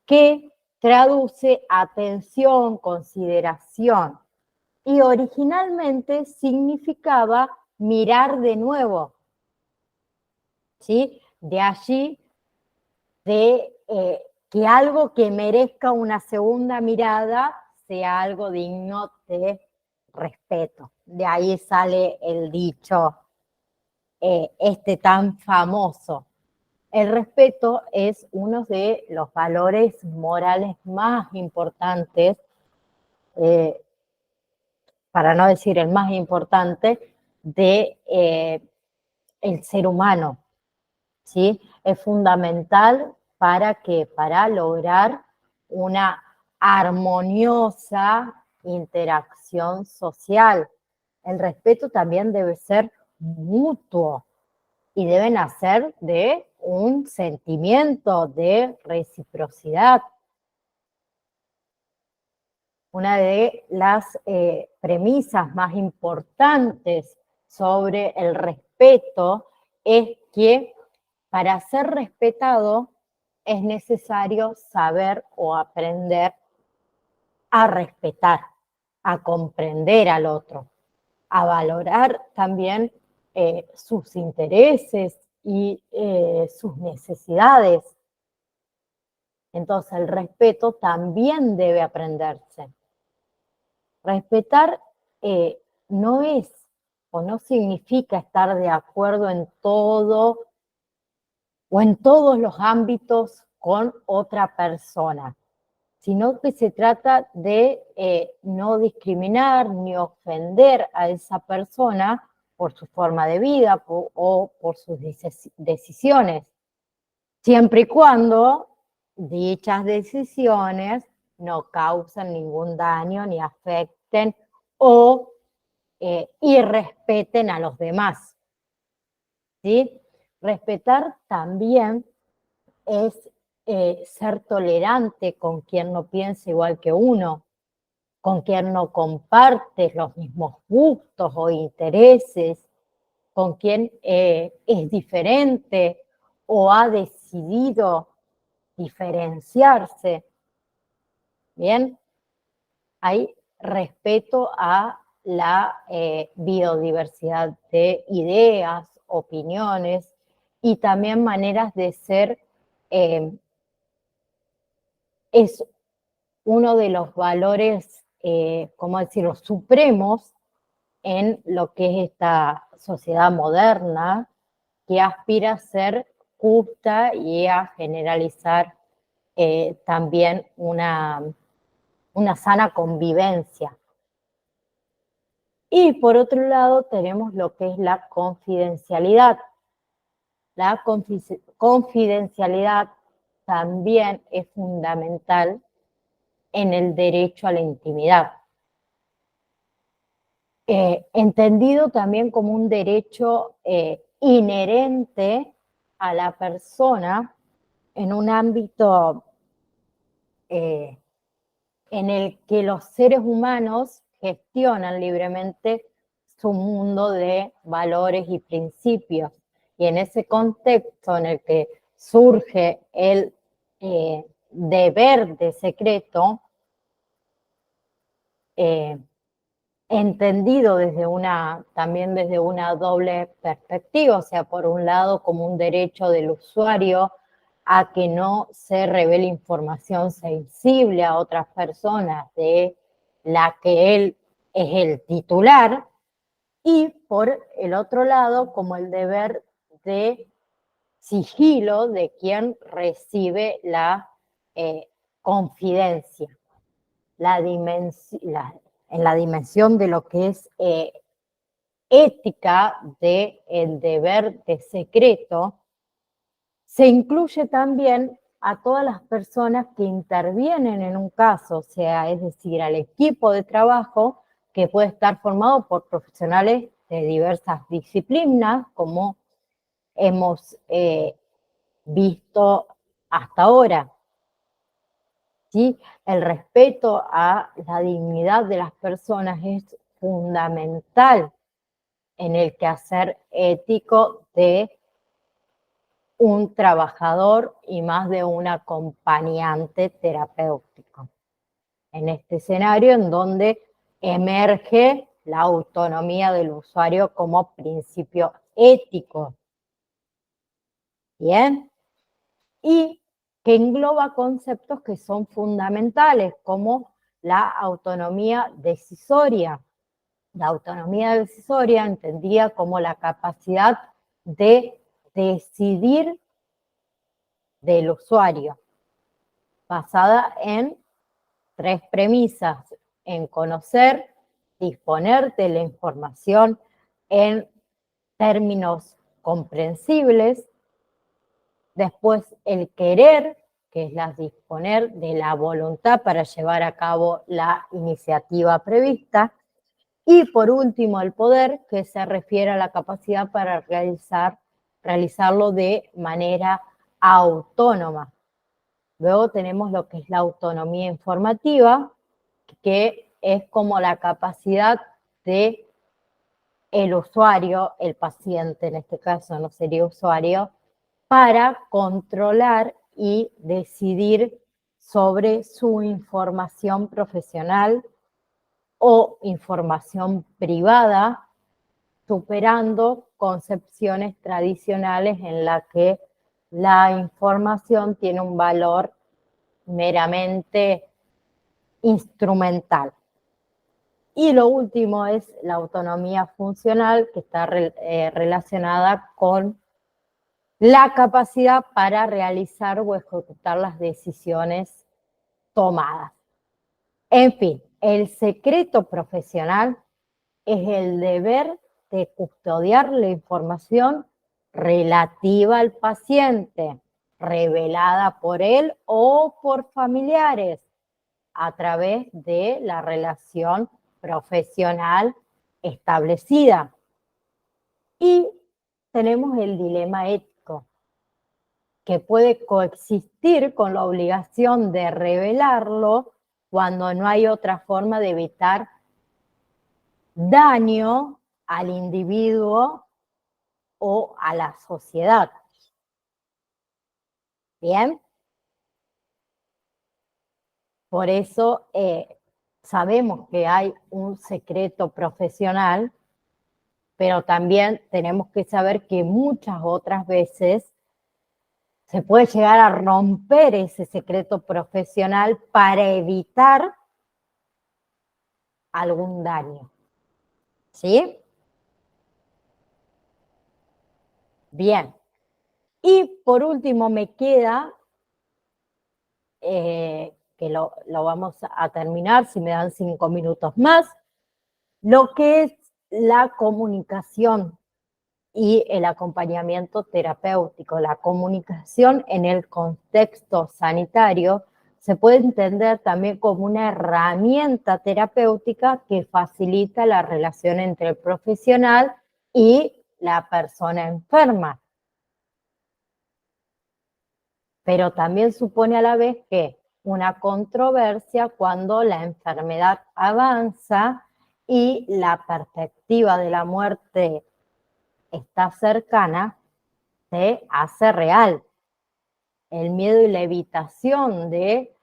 que traduce atención, consideración, y originalmente significaba mirar de nuevo, ¿sí? De allí de que algo que merezca una segunda mirada sea algo digno de respeto. De ahí sale el dicho este tan famoso. El respeto es uno de los valores morales más importantes, eh, para no decir el más importante, de el ser humano, ¿sí? Es fundamental para lograr una armoniosa interacción social. El respeto también debe ser mutuo y debe nacer de un sentimiento de reciprocidad. Una de las premisas más importantes sobre el respeto es que para ser respetado es necesario saber o aprender a respetar, a comprender al otro, a valorar también sus intereses y sus necesidades. Entonces el respeto también debe aprenderse. Respetar no es o no significa estar de acuerdo en todo o en todos los ámbitos con otra persona, sino que se trata de no discriminar ni ofender a esa persona por su forma de vida o por sus decisiones, siempre y cuando dichas decisiones no causen ningún daño ni afecten o irrespeten a los demás, ¿sí? Respetar también es ser tolerante con quien no piensa igual que uno, con quien no comparte los mismos gustos o intereses, con quien es diferente o ha decidido diferenciarse. Bien, hay respeto a la biodiversidad de ideas, opiniones y también maneras de ser. Es uno de los valores, ¿cómo decirlo?, supremos en lo que es esta sociedad moderna, que aspira a ser justa y a generalizar también una sana convivencia. Y por otro lado tenemos lo que es la confidencialidad. La confidencialidad también es fundamental en el derecho a la intimidad. Entendido también como un derecho inherente a la persona en un ámbito en el que los seres humanos gestionan libremente su mundo de valores y principios. Y en ese contexto en el que surge el deber de secreto, entendido también desde una doble perspectiva, o sea, por un lado como un derecho del usuario a que no se revele información sensible a otras personas de la que él es el titular, y por el otro lado como el deber de sigilo de quien recibe la confidencia. En la dimensión de lo que es ética del deber de secreto, se incluye también a todas las personas que intervienen en un caso, o sea, es decir, al equipo de trabajo que puede estar formado por profesionales de diversas disciplinas, como hemos visto hasta ahora. ¿Sí? El respeto a la dignidad de las personas es fundamental en el quehacer ético de un trabajador y más de un acompañante terapéutico. En este escenario en donde emerge la autonomía del usuario como principio ético. ¿Bien? Y que engloba conceptos que son fundamentales, como la autonomía decisoria. La autonomía decisoria entendida como la capacidad de decidir del usuario, basada en 3 premisas: en conocer, disponer de la información en términos comprensibles. Después, el querer, que es la disponer de la voluntad para llevar a cabo la iniciativa prevista. Y por último, el poder, que se refiere a la capacidad para realizarlo de manera autónoma. Luego tenemos lo que es la autonomía informativa, que es como la capacidad de el usuario, el paciente en este caso no sería usuario, para controlar y decidir sobre su información profesional o información privada, superando concepciones tradicionales en la que la información tiene un valor meramente instrumental. Y lo último es la autonomía funcional, que está relacionada con la capacidad para realizar o ejecutar las decisiones tomadas. En fin, el secreto profesional es el deber de custodiar la información relativa al paciente, revelada por él o por familiares, a través de la relación profesional establecida. Y tenemos el dilema ético, que puede coexistir con la obligación de revelarlo cuando no hay otra forma de evitar daño al individuo o a la sociedad. ¿Bien? Por eso sabemos que hay un secreto profesional, pero también tenemos que saber que muchas otras veces se puede llegar a romper ese secreto profesional para evitar algún daño. ¿Sí? Bien. Y por último me queda, que lo vamos a terminar si me dan 5 minutos más, lo que es la comunicación y el acompañamiento terapéutico. La comunicación en el contexto sanitario se puede entender también como una herramienta terapéutica que facilita la relación entre el profesional y la persona enferma. Pero también supone a la vez que una controversia cuando la enfermedad avanza y la perspectiva de la muerte está cercana, se hace real. El miedo y la evitación de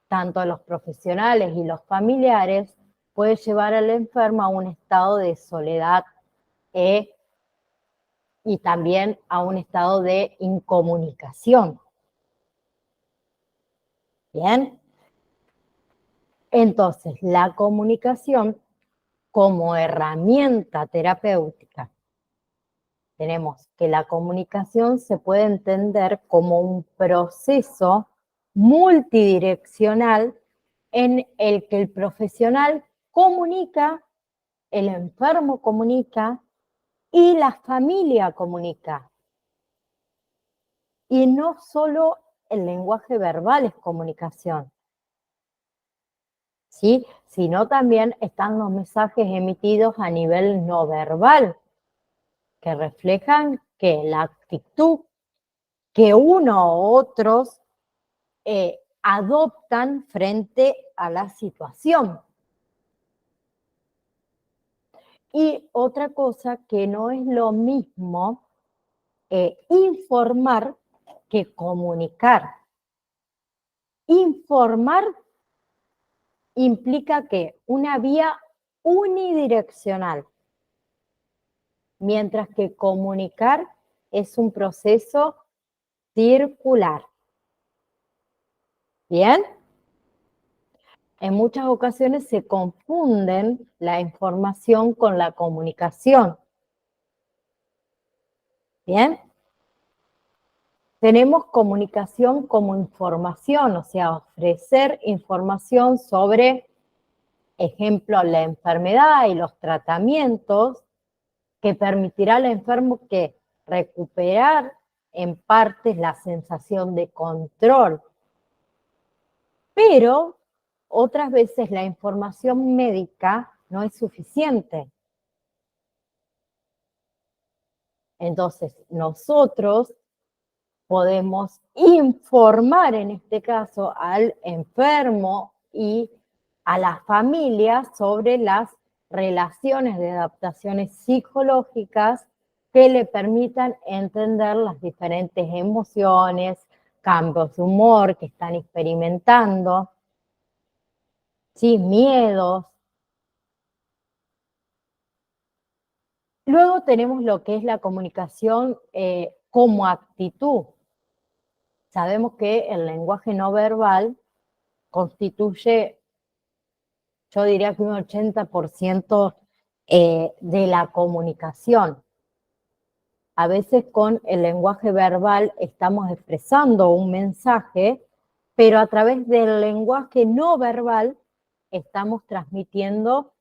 tanto los profesionales y los familiares puede llevar al enfermo a un estado de soledad y también a un estado de incomunicación. Bien. Entonces, la comunicación como herramienta terapéutica, tenemos que la comunicación se puede entender como un proceso multidireccional en el que el profesional comunica, el enfermo comunica y la familia comunica. Y no solo el lenguaje verbal es comunicación, ¿sí? Sino también están los mensajes emitidos a nivel no verbal, que reflejan que la actitud que uno u otros adoptan frente a la situación. Y otra cosa que no es lo mismo informar que comunicar. Informar implica que una vía unidireccional, mientras que comunicar es un proceso circular. ¿Bien? En muchas ocasiones se confunden la información con la comunicación. ¿Bien? Tenemos comunicación como información, o sea, ofrecer información sobre, ejemplo, la enfermedad y los tratamientos que permitirá al enfermo que recuperar en parte la sensación de control. Pero otras veces la información médica no es suficiente. Entonces, nosotros podemos informar, en este caso, al enfermo y a la familia sobre las relaciones de adaptaciones psicológicas que le permitan entender las diferentes emociones, cambios de humor que están experimentando, ¿sí? Miedos. Luego tenemos lo que es la comunicación como actitud. Sabemos que el lenguaje no verbal constituye, yo diría que un 80% de la comunicación. A veces con el lenguaje verbal estamos expresando un mensaje, pero a través del lenguaje no verbal estamos transmitiendo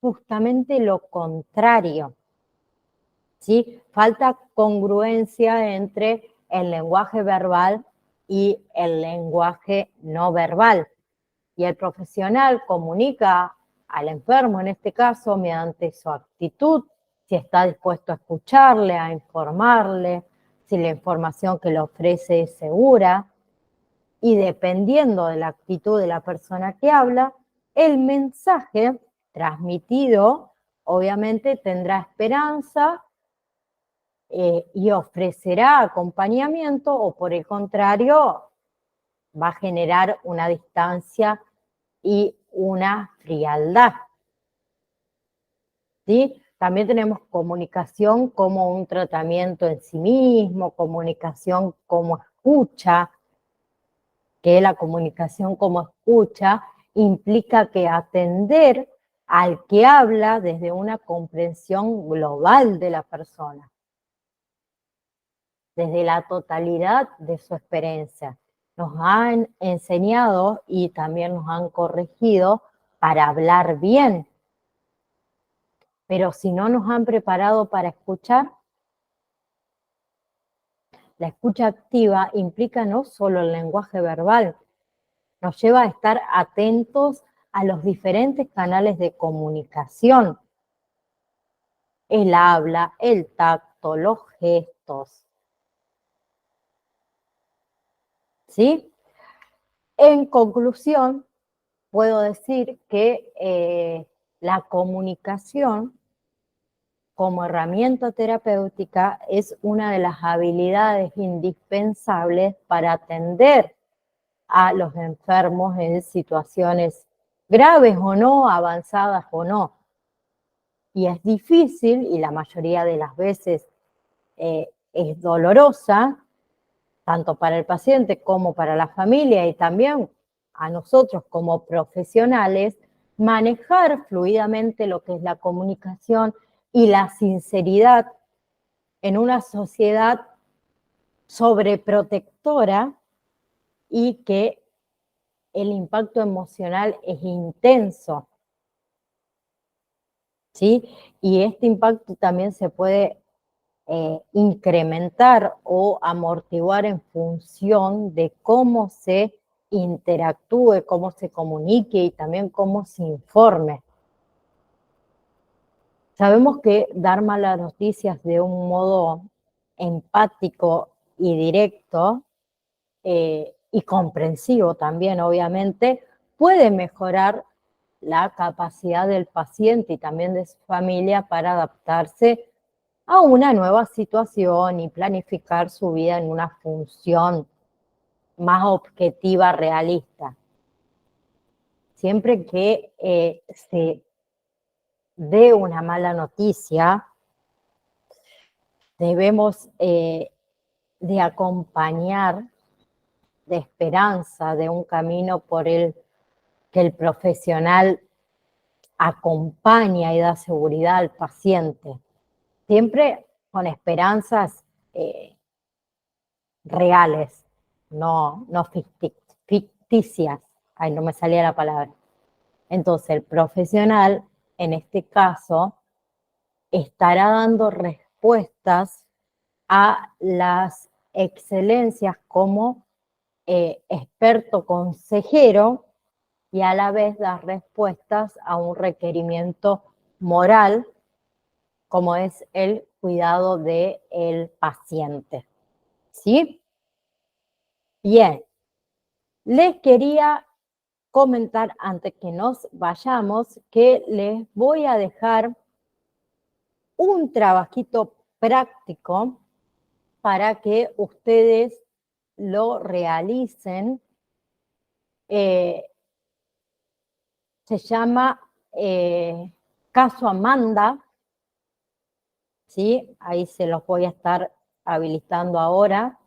justamente lo contrario. ¿Sí? Falta congruencia entre el lenguaje verbal y el lenguaje no verbal. Y el profesional comunica al enfermo, en este caso, mediante su actitud, si está dispuesto a escucharle, a informarle, si la información que le ofrece es segura. Y dependiendo de la actitud de la persona que habla, el mensaje transmitido obviamente tendrá esperanza y ofrecerá acompañamiento, o por el contrario, va a generar una distancia y una frialdad. ¿Sí? También tenemos comunicación como un tratamiento en sí mismo, comunicación como escucha, que la comunicación como escucha implica que atender al que habla desde una comprensión global de la persona, desde la totalidad de su experiencia. Nos han enseñado y también nos han corregido para hablar bien, pero si no nos han preparado para escuchar, la escucha activa implica no solo el lenguaje verbal, nos lleva a estar atentos a los diferentes canales de comunicación, el habla, el tacto, los gestos. ¿Sí? En conclusión, puedo decir que la comunicación como herramienta terapéutica es una de las habilidades indispensables para atender a los enfermos en situaciones graves o no, avanzadas o no. Y es difícil, y la mayoría de las veces es dolorosa, tanto para el paciente como para la familia y también a nosotros como profesionales, manejar fluidamente lo que es la comunicación y la sinceridad en una sociedad sobreprotectora y que el impacto emocional es intenso, ¿sí? Y este impacto también se puede incrementar o amortiguar en función de cómo se interactúe, cómo se comunique y también cómo se informe. Sabemos que dar malas noticias de un modo empático y directo y comprensivo también, obviamente, puede mejorar la capacidad del paciente y también de su familia para adaptarse a una nueva situación y planificar su vida en una función más objetiva, realista. Siempre que se dé una mala noticia, debemos de acompañar de esperanza, de un camino por el que el profesional acompaña y da seguridad al paciente. Siempre con esperanzas reales, no ficticias. Ay, no me salía la palabra. Entonces, el profesional, en este caso, estará dando respuestas a las excelencias como experto consejero y a la vez dar respuestas a un requerimiento moral como es el cuidado del paciente. ¿Sí? Bien, les quería comentar antes que nos vayamos que les voy a dejar un trabajito práctico para que ustedes lo realicen. Se llama Caso Amanda, ¿sí? Ahí se los voy a estar habilitando ahora,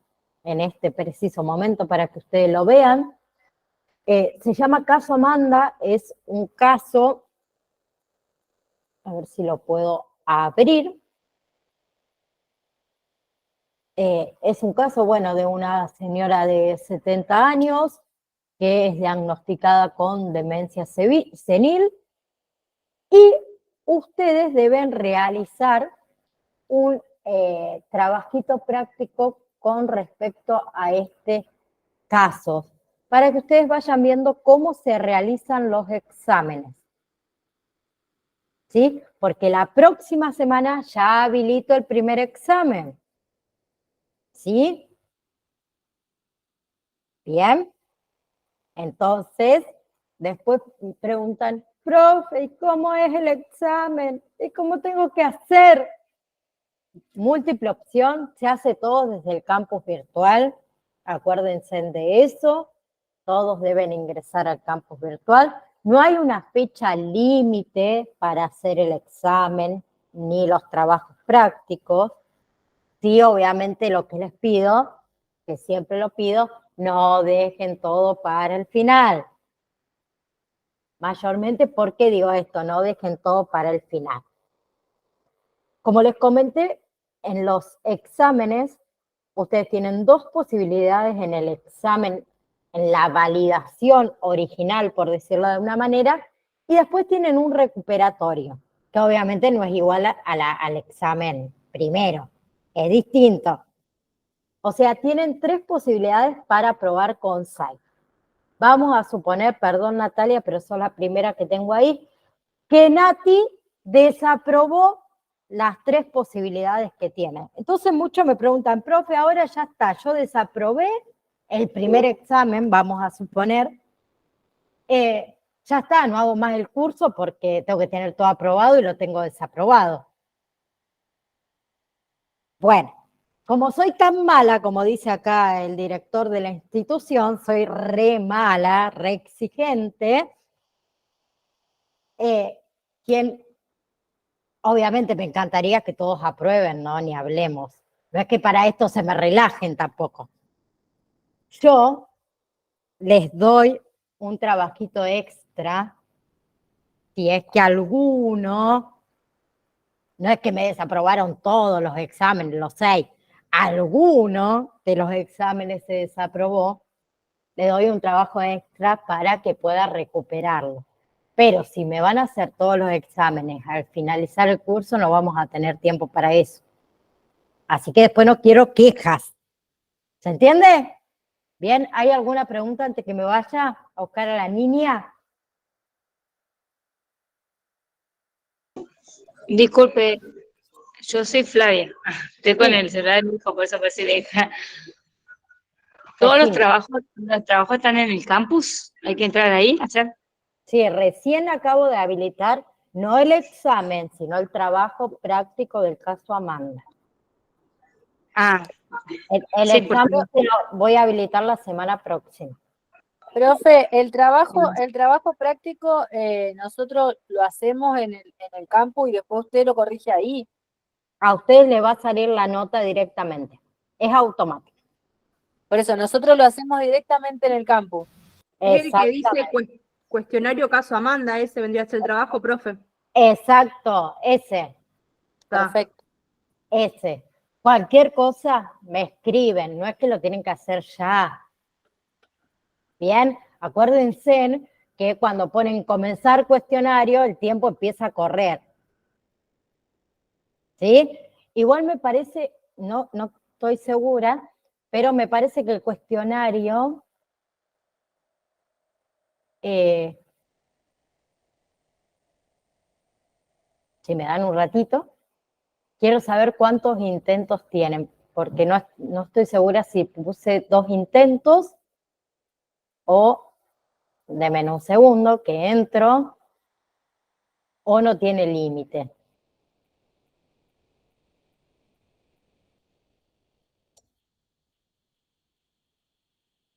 en este preciso momento, para que ustedes lo vean. Se llama Caso Amanda, es un caso, a ver si lo puedo abrir. Es un caso, bueno, de una señora de 70 años que es diagnosticada con demencia senil y ustedes deben realizar un trabajito práctico con respecto a este caso, para que ustedes vayan viendo cómo se realizan los exámenes. ¿Sí? Porque la próxima semana ya habilito el primer examen. ¿Sí? Bien. Entonces, después me preguntan, profe, ¿y cómo es el examen? ¿Y cómo tengo que hacer? Múltiple opción, se hace todo desde el campus virtual. Acuérdense de eso. Todos deben ingresar al campus virtual. No hay una fecha límite para hacer el examen ni los trabajos prácticos. Sí, obviamente lo que les pido, que siempre lo pido, no dejen todo para el final. Mayormente, ¿por qué digo esto? No dejen todo para el final. Como les comenté, en los exámenes, ustedes tienen dos posibilidades en el examen, en la validación original, por decirlo de una manera, y después tienen un recuperatorio, que obviamente no es igual al examen primero, es distinto. O sea, tienen tres posibilidades para aprobar con SAI. Vamos a suponer, perdón Natalia, pero son la primera que tengo ahí, que Nati desaprobó las tres posibilidades que tiene. Entonces muchos me preguntan, profe, ahora ya está, yo desaprobé el primer examen, vamos a suponer, ya está, no hago más el curso porque tengo que tener todo aprobado y lo tengo desaprobado. Bueno, como soy tan mala, como dice acá el director de la institución, soy re mala, re exigente, quien obviamente me encantaría que todos aprueben, ¿no? Ni hablemos. No es que para esto se me relajen tampoco. Yo les doy un trabajito extra si es que alguno, no es que me desaprobaron todos los exámenes, los 6, alguno de los exámenes se desaprobó, le doy un trabajo extra para que pueda recuperarlo. Pero si me van a hacer todos los exámenes al finalizar el curso, no vamos a tener tiempo para eso. Así que después no quiero quejas. ¿Se entiende? Bien, ¿hay alguna pregunta antes que me vaya a buscar a la niña? Disculpe, yo soy Flavia. Estoy con Sí. el celular de mi hijo, por eso parece deja. ¿Todos los trabajos están en el campus? ¿Hay que entrar ahí a hacer? Sí, recién acabo de habilitar, no el examen, sino el trabajo práctico del caso Amanda. Ah, El sí, examen porque- lo voy a habilitar la semana próxima. Profe, el trabajo práctico nosotros lo hacemos en el campus y después usted lo corrige ahí. A ustedes le va a salir la nota directamente. Es automático. Por eso, nosotros lo hacemos directamente en el campus. Es el que dice Exactamente. cuestionario caso Amanda, ese vendría a ser el trabajo, profe. Exacto, ese. Perfecto. Ese. Cualquier cosa me escriben, no es que lo tienen que hacer ya. Bien, acuérdense que cuando ponen comenzar cuestionario, el tiempo empieza a correr. ¿Sí? Igual me parece, no estoy segura, pero me parece que el cuestionario si me dan un ratito, quiero saber cuántos intentos tienen, porque no estoy segura si puse 2 intentos o deme un segundo que entro o no tiene límite.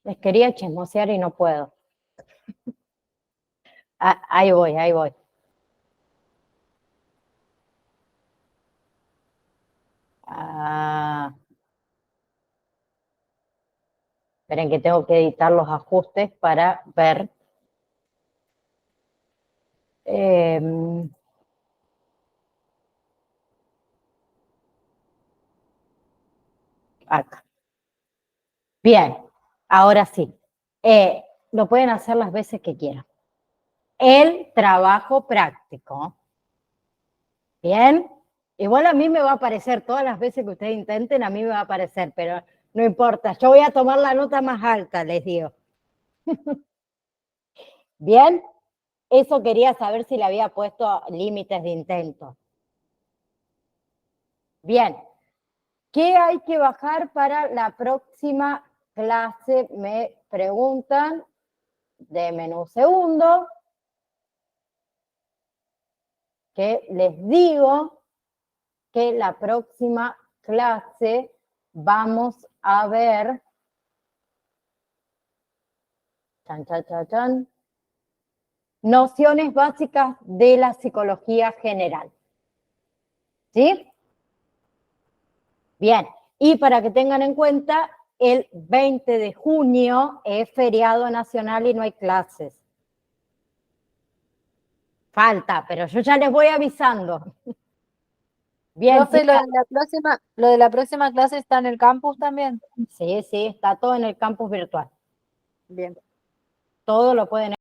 Les quería chismosear y no puedo. Ahí voy, ahí voy. Esperen que tengo que editar los ajustes para ver. Acá. Bien, ahora sí. Lo pueden hacer las veces que quieran. El trabajo práctico. Bien, igual a mí me va a aparecer, todas las veces que ustedes intenten, a mí me va a aparecer, pero no importa, yo voy a tomar la nota más alta, les digo. Bien, eso quería saber si le había puesto límites de intento. Bien, ¿qué hay que bajar para la próxima clase? Me preguntan, denme un segundo, que les digo que la próxima clase vamos a ver, nociones básicas de la psicología general. ¿Sí? Bien, y para que tengan en cuenta, el 20 de junio es feriado nacional y no hay clases. Falta, pero yo ya les voy avisando. Bien, Profe, chicas. lo de la próxima clase está en el campus también. Sí, está todo en el campus virtual. Bien. Todo lo pueden